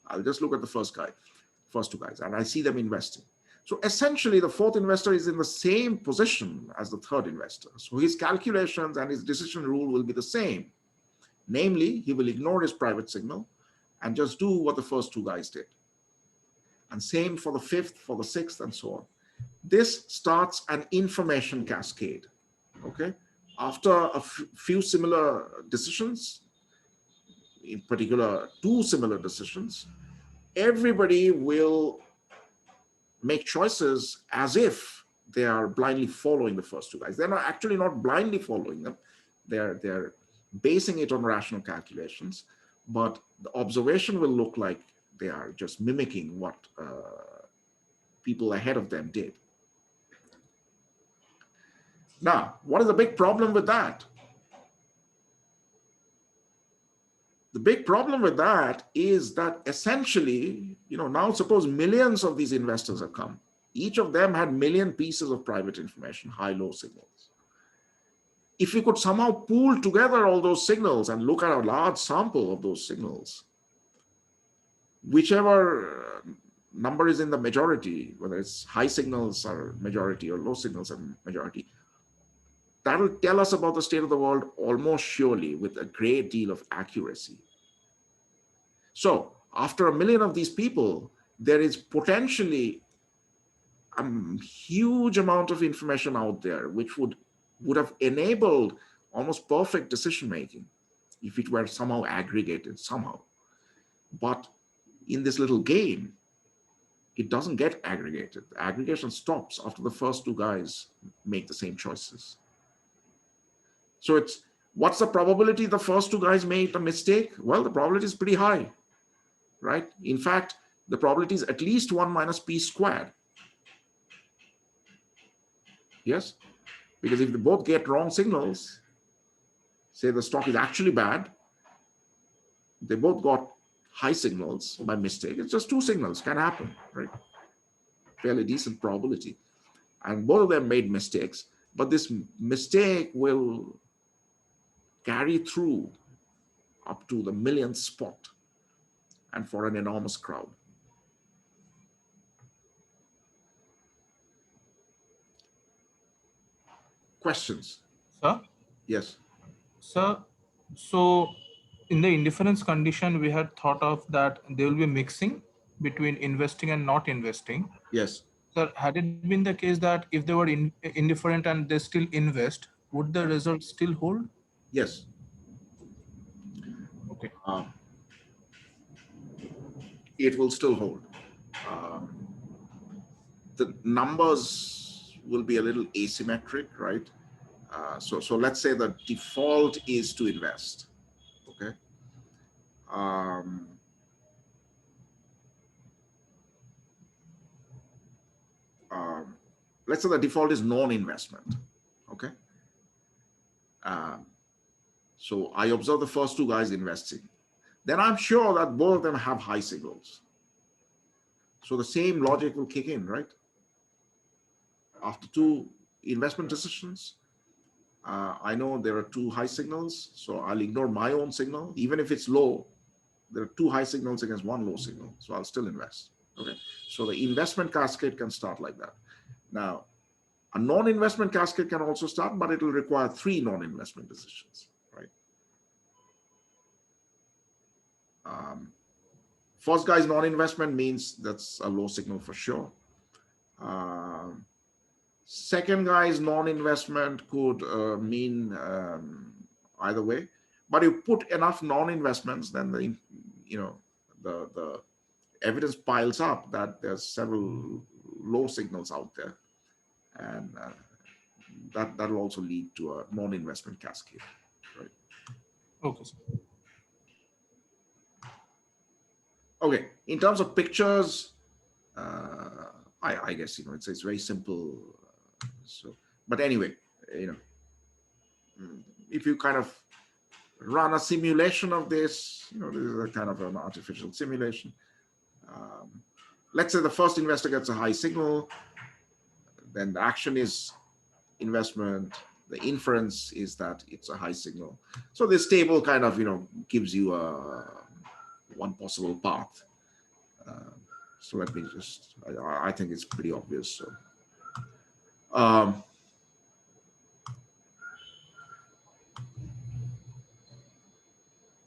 I'll just look at the first two guys, and I see them investing. So essentially, the fourth investor is in the same position as the third investor. So his calculations and his decision rule will be the same. Namely, he will ignore his private signal and just do what the first two guys did. And same for the fifth, for the sixth, and so on. This starts an information cascade. Okay? After a few similar decisions, in particular, two similar decisions, everybody will make choices as if they are blindly following the first two guys. They're actually not blindly following them. They're basing it on rational calculations, but the observation will look like they are just mimicking what people ahead of them did. Now, what is the big problem with that? The big problem with that is that essentially, now suppose millions of these investors have come. Each of them had million pieces of private information, high, low signals. If we could somehow pool together all those signals and look at a large sample of those signals, whichever number is in the majority, whether it's high signals are majority or low signals are majority, that will tell us about the state of the world almost surely with a great deal of accuracy. So after a million of these people, there is potentially a huge amount of information out there which would have enabled almost perfect decision making if it were somehow aggregated somehow. But in this little game, it doesn't get aggregated. The aggregation stops after the first two guys make the same choices. So what's the probability the first two guys made a mistake? Well, the probability is pretty high, right? In fact, the probability is at least 1 minus p squared. Yes, because if they both get wrong signals, say the stock is actually bad, they both got high signals by mistake. It's just two signals, can happen, right? Fairly decent probability. And both of them made mistakes, but this mistake will carry through up to the millionth spot and for an enormous crowd. Questions? Sir? Yes. Sir, so in the indifference condition, we had thought of that there will be mixing between investing and not investing. Yes. Sir, had it been the case that if they were indifferent and they still invest, would the result still hold? Yes. Okay. It will still hold. The numbers will be a little asymmetric, right? So let's say the default is to invest, okay? Let's say the default is non-investment, okay? So I observe the first two guys investing. Then I'm sure that both of them have high signals. So the same logic will kick in, right? After two investment decisions, I know there are two high signals, so I'll ignore my own signal. Even if it's low, there are two high signals against one low signal, so I'll still invest. Okay, so the investment cascade can start like that. Now, a non-investment cascade can also start, but it will require three non-investment decisions, right? First guy's non-investment means that's a low signal for sure. Second guy's non-investment could mean either way, but you put enough non-investments, then the evidence piles up that there's several low signals out there, and that'll also lead to a non-investment cascade, right? Okay, sir. Okay, in terms of pictures, I guess it's very simple. So, but anyway, if you kind of run a simulation of this, this is a kind of an artificial simulation. Let's say the first investor gets a high signal, then the action is investment. The inference is that it's a high signal. So this table kind of gives you one possible path. So let me just, I think it's pretty obvious. So,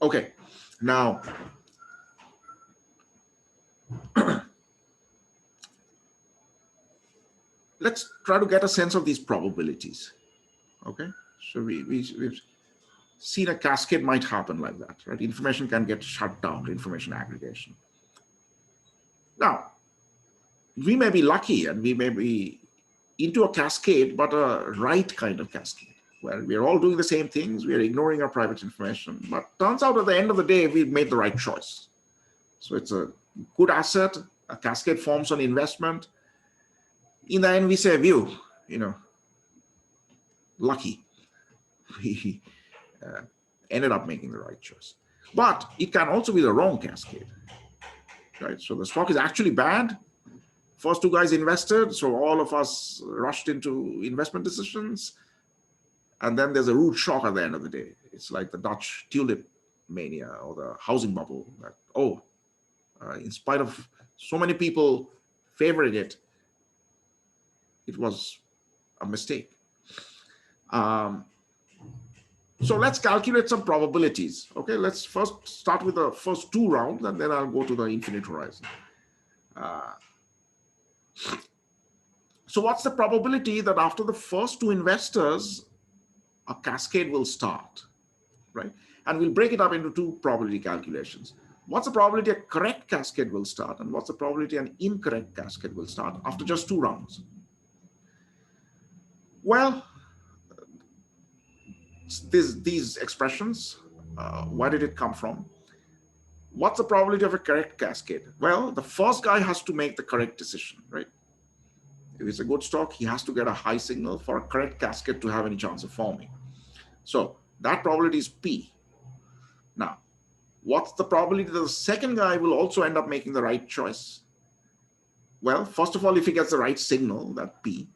okay, now, let's try to get a sense of these probabilities. Okay, so we've seen a cascade might happen like that, right? Information can get shut down, information aggregation. Now, we may be lucky and we may be into a cascade, but a right kind of cascade, where we're all doing the same things, we're ignoring our private information, but turns out at the end of the day, we've made the right choice. So it's a good asset, a cascade forms on investment. In the end, we say, view, lucky. We ended up making the right choice. But it can also be the wrong cascade, right? So the stock is actually bad. First two guys invested, so all of us rushed into investment decisions. And then there's a rude shock at the end of the day. It's like the Dutch Tulip Mania or the housing bubble. That, in spite of so many people favoring it, it was a mistake. So let's calculate some probabilities. Okay, let's first start with the first two rounds, and then I'll go to the infinite horizon. So what's the probability that after the first two investors, a cascade will start, right? And we'll break it up into two probability calculations. What's the probability a correct cascade will start, and what's the probability an incorrect cascade will start after just two rounds? Well, these expressions, where did it come from? What's the probability of a correct cascade? Well, the first guy has to make the correct decision, right? If it's a good stock, he has to get a high signal for a correct cascade to have any chance of forming. So that probability is P. Now, what's the probability that the second guy will also end up making the right choice? Well, first of all, if he gets the right signal, that P.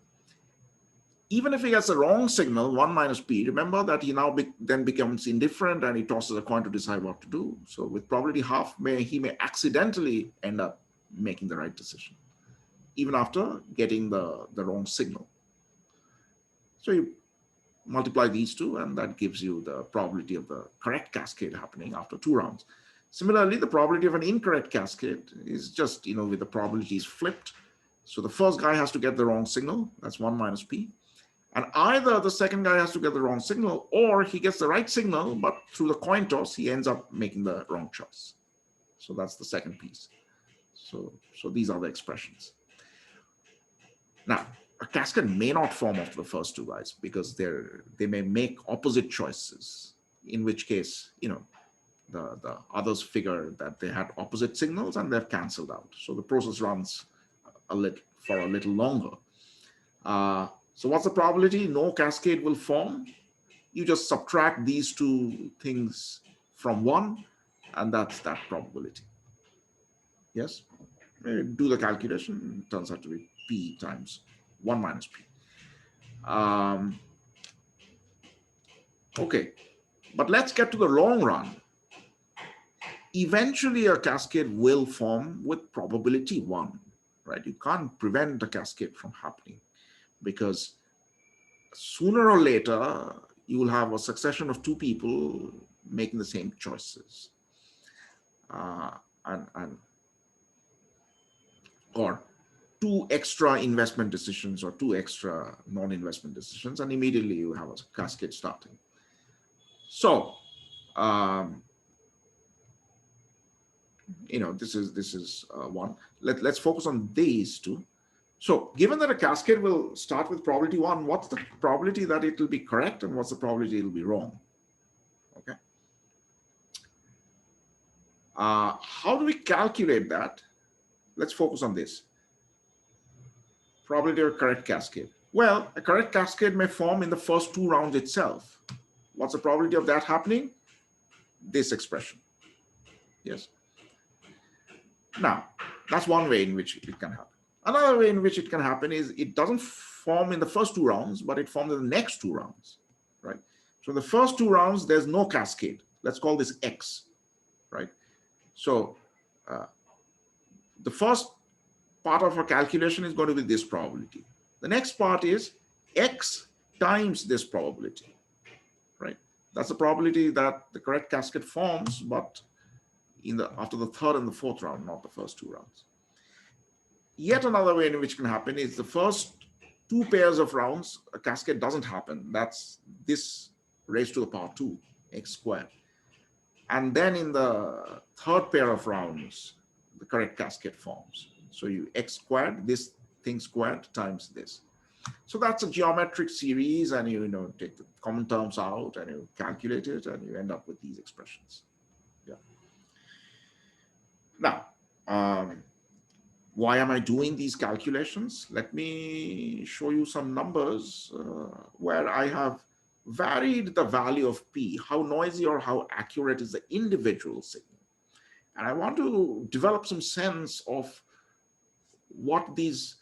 Even if he gets the wrong signal, 1 minus P, remember that he now then becomes indifferent and he tosses a coin to decide what to do. So with probability half, he may accidentally end up making the right decision, even after getting the wrong signal. So you multiply these two, and that gives you the probability of the correct cascade happening after two rounds. Similarly, the probability of an incorrect cascade is just, with the probabilities flipped. So the first guy has to get the wrong signal, that's 1 minus P. And either the second guy has to get the wrong signal, or he gets the right signal, but through the coin toss, he ends up making the wrong choice. So that's the second piece. So these are the expressions. Now, a cascade may not form after the first two guys because they may make opposite choices, in which case, the others figure that they had opposite signals and they're canceled out. So the process runs for a little longer. So what's the probability? No cascade will form. You just subtract these two things from one, and that's that probability. Yes? Do the calculation. It turns out to be P times 1 minus P. Okay, but let's get to the long run. Eventually, a cascade will form with probability 1, right? You can't prevent a cascade from happening because sooner or later, you will have a succession of two people making the same choices. Or two extra investment decisions or two extra non-investment decisions, and immediately you have a cascade starting. So, this is one. Let's focus on these two. So given that a cascade will start with probability 1, what's the probability that it will be correct and what's the probability it will be wrong? Okay. How do we calculate that? Let's focus on this. Probability of a correct cascade. Well, a correct cascade may form in the first 2 rounds itself. What's the probability of that happening? This expression. Yes. Now, that's one way in which it can happen. Another way in which it can happen is it doesn't form in the first 2 rounds, but it forms in the next 2 rounds, right? So in the first 2 rounds, there's no cascade. Let's call this X, right? So the first part of our calculation is going to be this probability. The next part is X times this probability, right? That's the probability that the correct cascade forms, but after the 3rd and the 4th round, not the first 2 rounds. Yet another way in which it can happen is the first 2 pairs of rounds, a cascade doesn't happen. That's this raised to the power 2, X squared. And then in the 3rd pair of rounds, the correct cascade forms. So you X squared, this thing squared times this. So that's a geometric series, and you take the common terms out and you calculate it and you end up with these expressions. Yeah. Now, why am I doing these calculations? Let me show you some numbers where I have varied the value of P, how noisy or how accurate is the individual signal. And I want to develop some sense of what these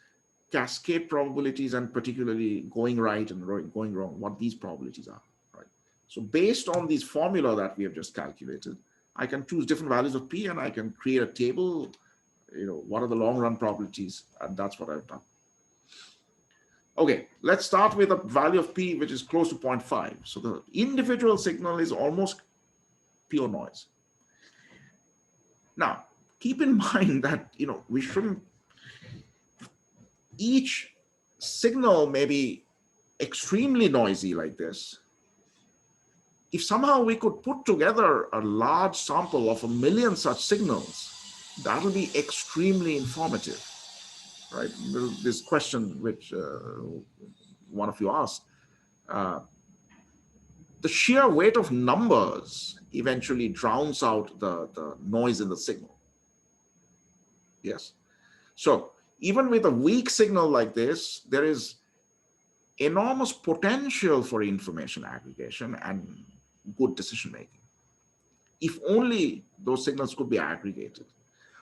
cascade probabilities, and particularly going right and going wrong, what these probabilities are, right? So based on this formula that we have just calculated, I can choose different values of P and I can create a table. What are the long run probabilities? And that's what I've done. Okay, let's start with a value of P which is close to 0.5. So the individual signal is almost pure noise. Now, keep in mind that, we shouldn't, each signal may be extremely noisy like this. If somehow we could put together a large sample of 1 million such signals, that'll be extremely informative, right? This question which one of you asked, the sheer weight of numbers eventually drowns out the noise in the signal. Yes. So even with a weak signal like this, there is enormous potential for information aggregation and good decision making. If only those signals could be aggregated.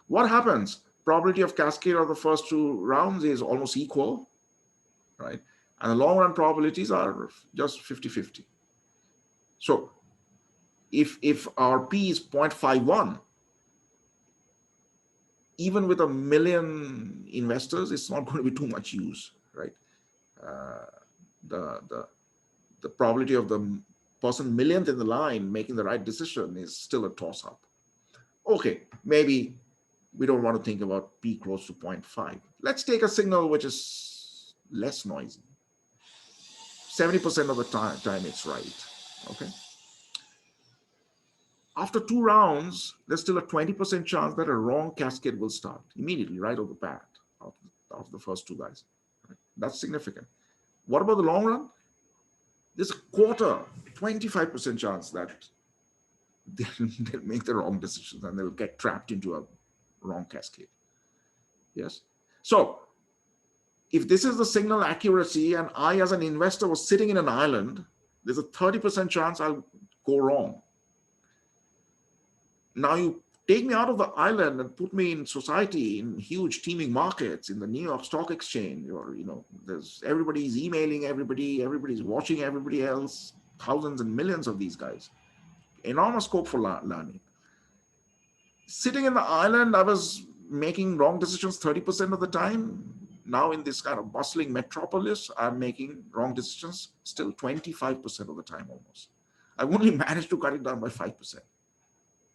What happens? Probability of cascade of the first 2 rounds is almost equal, right? And the long run probabilities are just 50-50. So if our P is 0.51, even with 1 million investors, it's not going to be too much use, right? The probability of the person millionth in the line making the right decision is still a toss-up. Okay, maybe we don't want to think about P close to 0.5. Let's take a signal which is less noisy. 70% of the time it's right, okay? After 2 rounds, there's still a 20% chance that a wrong cascade will start immediately, right off the bat, of the first 2 guys. That's significant. What about the long run? There's a quarter, 25% chance that they'll make the wrong decisions and they'll get trapped into a wrong cascade. Yes. So if this is the signal accuracy and I as an investor was sitting in an island, there's a 30% chance I'll go wrong. Now you take me out of the island and put me in society, in huge teeming markets, in the New York Stock Exchange, or, there's everybody's emailing everybody, everybody's watching everybody else, thousands and millions of these guys. Enormous scope for learning. Sitting in the island, I was making wrong decisions 30% of the time. Now in this kind of bustling metropolis, I'm making wrong decisions still 25% of the time almost. I've only managed to cut it down by 5%,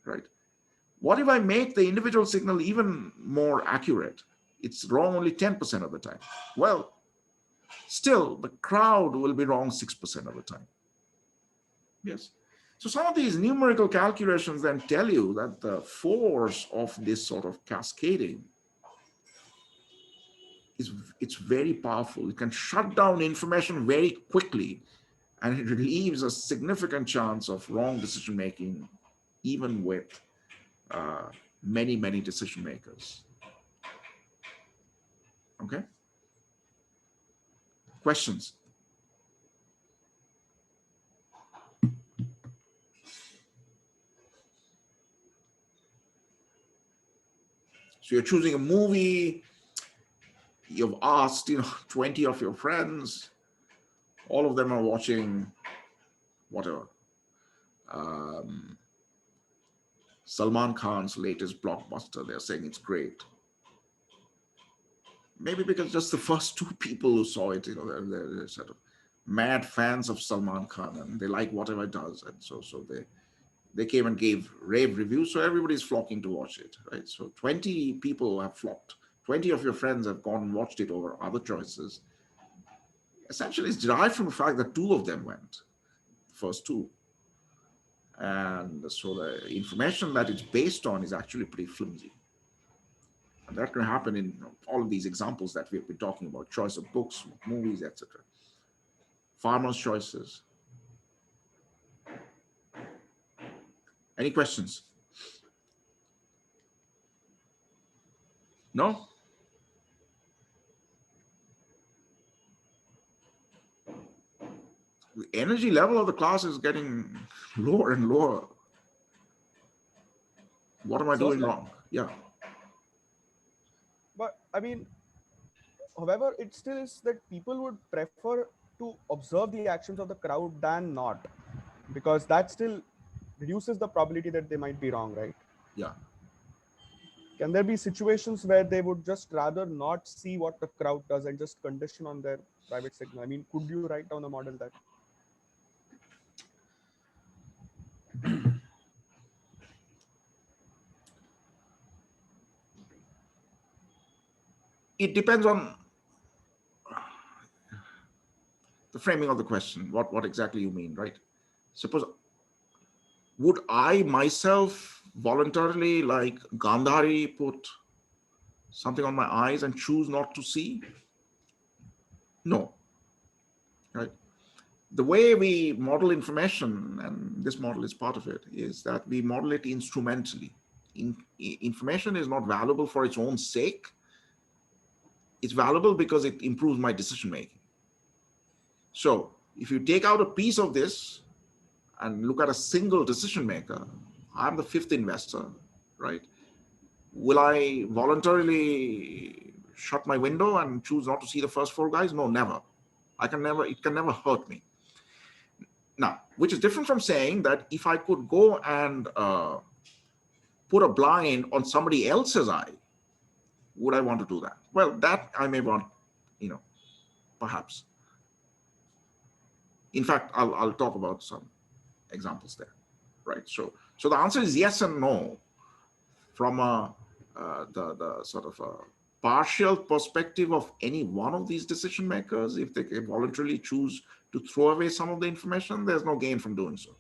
right? What if I make the individual signal even more accurate? It's wrong only 10% of the time. Well, still the crowd will be wrong 6% of the time. Yes. So some of these numerical calculations then tell you that the force of this sort of cascading it's very powerful. It can shut down information very quickly, and it relieves a significant chance of wrong decision making, even with many decision makers. Okay. Questions? So you're choosing a movie, you've asked 20 of your friends, all of them are watching whatever, Salman Khan's latest blockbuster. They're saying it's great. Maybe because just the first 2 people who saw it, they're sort of mad fans of Salman Khan and they like whatever it does, and so they came and gave rave reviews, so everybody's flocking to watch it, right? So 20 people have flocked. 20 of your friends have gone and watched it over other choices. Essentially, it's derived from the fact that 2 of them went, first 2. And so the information that it's based on is actually pretty flimsy. And that can happen in all of these examples that we've been talking about: choice of books, movies, etc. Farmers' choices. Any questions? No? The energy level of the class is getting lower and lower. What am I doing wrong? Yeah. But I mean, however, it still is that people would prefer to observe the actions of the crowd than not, because that still reduces the probability that they might be wrong, right? Yeah. Can there be situations where they would just rather not see what the crowd does and just condition on their private signal? I mean, could you write down a model that? It depends on the framing of the question, what exactly you mean, right? Suppose, would I myself voluntarily, like Gandhari, put something on my eyes and choose not to see? No, right? The way we model information, and this model is part of it, is that we model it instrumentally. Information is not valuable for its own sake. It's valuable because it improves my decision making. So if you take out a piece of this and look at a single decision maker, I'm the 5th investor, right? Will I voluntarily shut my window and choose not to see the first 4 guys? No, never. It can never hurt me. Now, which is different from saying that if I could go and put a blind on somebody else's eye, would I want to do that? Well, that I may want, perhaps. In fact, I'll talk about some examples there, right? So the answer is yes and no. From the sort of a partial perspective of any one of these decision makers, if they voluntarily choose to throw away some of the information, there's no gain from doing so.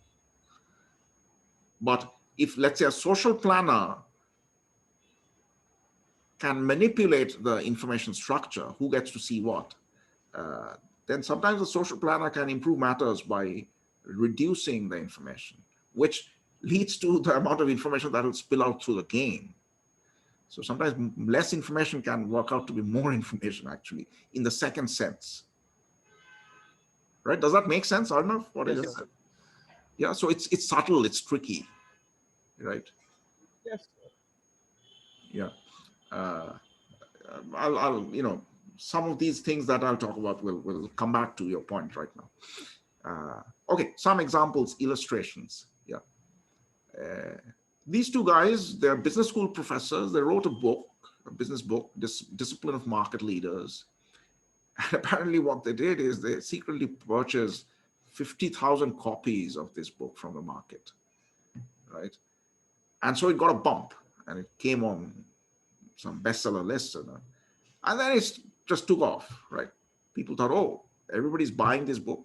But if, let's say, a social planner can manipulate the information structure, who gets to see what, then sometimes the social planner can improve matters by reducing the information, which leads to the amount of information that will spill out through the game. So sometimes less information can work out to be more information, actually, in the second sense. Right? Does that make sense, Arnav? What I Yes, just sir. said? Yeah. So it's subtle, it's tricky, right? Yes. Yeah. Uh, I'll some of these things that I'll talk about will come back to your point right now. Okay, some examples, illustrations. Yeah. These two guys, they're business school professors. They wrote a business book, Discipline of Market Leaders. And apparently what they did is they secretly purchased 50,000 copies of this book from the market, right? And so it got a bump and it came on some bestseller lists, and then it just took off, right? People thought, oh, everybody's buying this book.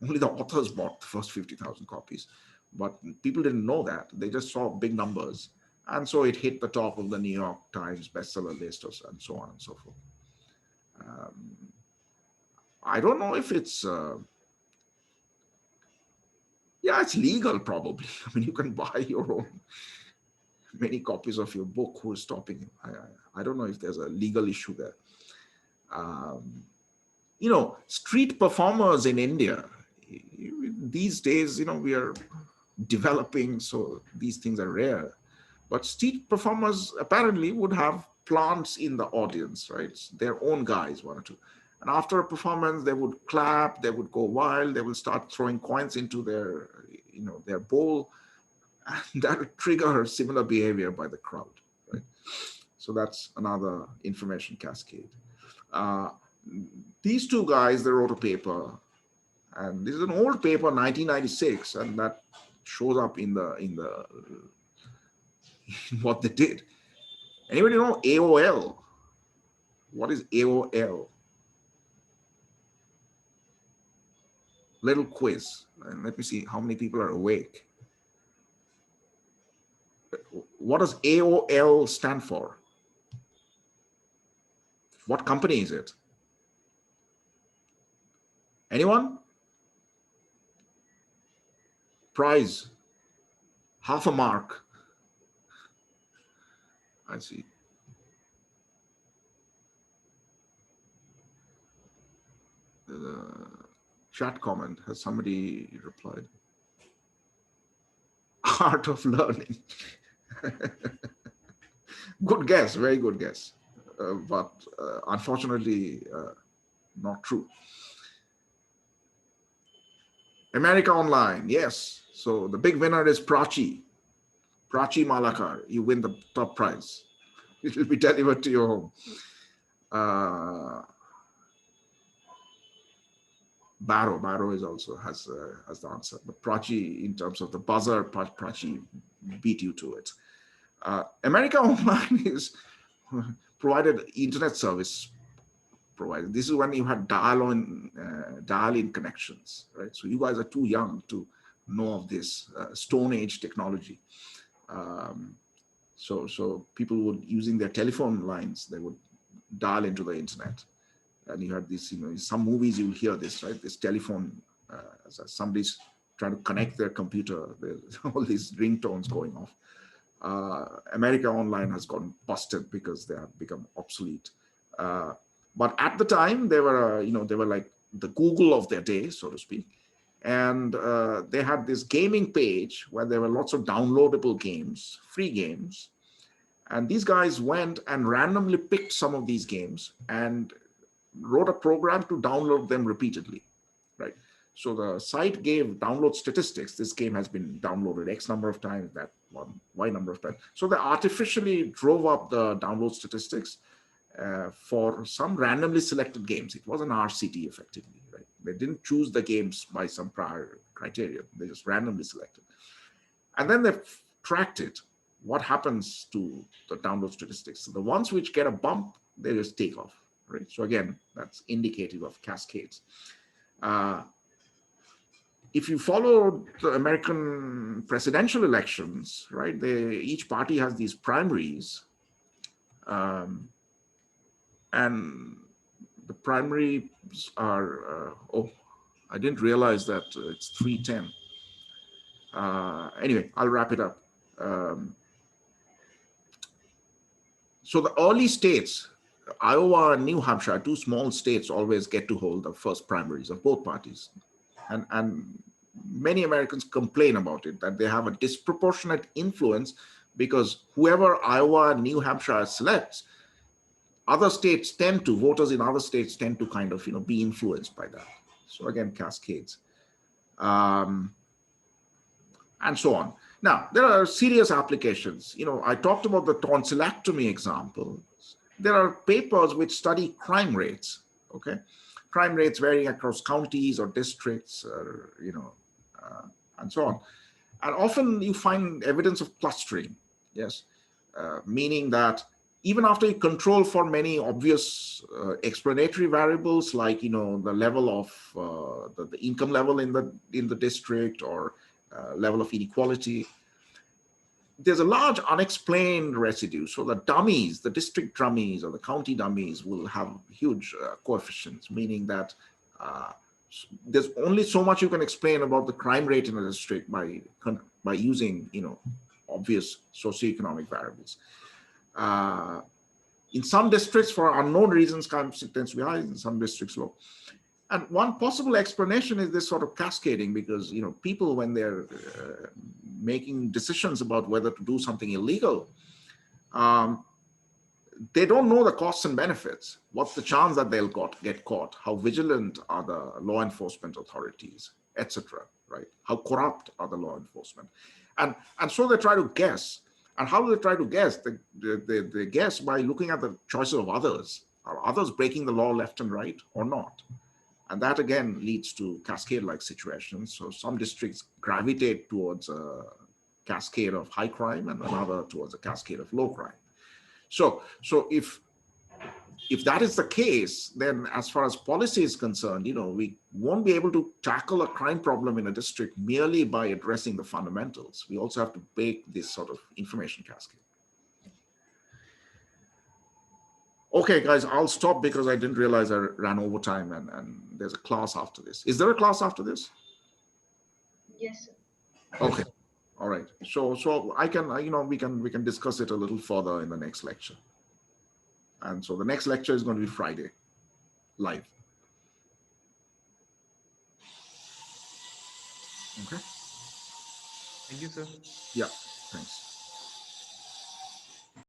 Only the authors bought the first 50,000 copies, but people didn't know that. They just saw big numbers. And so it hit the top of the New York Times bestseller list, and so on and so forth. I don't know if it's, yeah, it's legal probably. I mean, you can buy your own, many copies of your book. Who is stopping you? I don't know if there's a legal issue there. Street performers in India, these days, we are developing, so these things are rare. But street performers apparently would have plants in the audience, right? Their own guys, one or two. And after a performance, they would clap, they would go wild, they will start throwing coins into their bowl, and that would trigger similar behavior by the crowd, right? So that's another information cascade. These two guys, they wrote a paper, and this is an old paper, 1996, and that shows up in what they did. Anybody know AOL? What is AOL? Little quiz, and let me see how many people are awake. What does AOL stand for? What company is it? Anyone? Prize, half a mark. I see. Chat comment, has somebody replied? Art of learning. Good guess, very good guess, but unfortunately not true. America Online, yes. So the big winner is Prachi Malakar. You win the top prize. It will be delivered to your home. Barrow is also has the answer. But Prachi, in terms of the buzzer, Prachi beat you to it. America Online is provided internet service provided. This is when you had dial-in connections, right? So you guys are too young to know of this Stone Age technology. So people would, using their telephone lines, they would dial into the internet. And you had this, some movies you'll hear this, right? This telephone, somebody's trying to connect their computer, there's all these ringtones going off. America Online has gotten busted because they have become obsolete. But at the time, they were, they were like the Google of their day, so to speak. And they had this gaming page where there were lots of downloadable games, free games. And these guys went and randomly picked some of these games and wrote a program to download them repeatedly, right? So the site gave download statistics. This game has been downloaded X number of times, that one Y number of times. So they artificially drove up the download statistics for some randomly selected games. It was an RCT effectively, right? They didn't choose the games by some prior criteria. They just randomly selected. And then they tracked it. What happens to the download statistics? So the ones which get a bump, they just take off, right? So again, that's indicative of cascades. If you follow the American presidential elections, right, each party has these primaries. And the primaries are, oh, I didn't realize that it's 3:10. Anyway, I'll wrap it up. So the early states, Iowa and New Hampshire, two small states, always get to hold the first primaries of both parties. And many Americans complain about it, that they have a disproportionate influence because whoever Iowa and New Hampshire selects, other states tend to, voters in other states tend to kind of, be influenced by that. So again, cascades. And so on. Now, there are serious applications. I talked about the tonsillectomy example. There are papers which study crime rates, okay? Crime rates varying across counties or districts, and so on. And often you find evidence of clustering, yes? Meaning that even after you control for many obvious explanatory variables, like, the level of the income level in the district, or level of inequality, there's a large unexplained residue. So the dummies, the district dummies or the county dummies, will have huge coefficients, meaning that there's only so much you can explain about the crime rate in a district by using, obvious socioeconomic variables. In some districts, for unknown reasons, crime tends to be high. In some districts, low. And one possible explanation is this sort of cascading, because people, when they're making decisions about whether to do something illegal, they don't know the costs and benefits. What's the chance that they'll get caught? How vigilant are the law enforcement authorities, etc. Right? How corrupt are the law enforcement? And so they try to guess. And how do they try to guess? They guess by looking at the choices of others. Are others breaking the law left and right or not? And that again leads to cascade-like situations. So some districts gravitate towards a cascade of high crime and another towards a cascade of low crime. So if that is the case, then as far as policy is concerned, we won't be able to tackle a crime problem in a district merely by addressing the fundamentals. We also have to bake this sort of information cascade. Okay, guys, I'll stop because I didn't realize I ran over time, and there's a class after this. Is there a class after this? Yes, sir. Okay. All right. So I can, we can discuss it a little further in the next lecture. And so the next lecture is going to be Friday, live. Okay. Thank you, sir. Yeah. Thanks.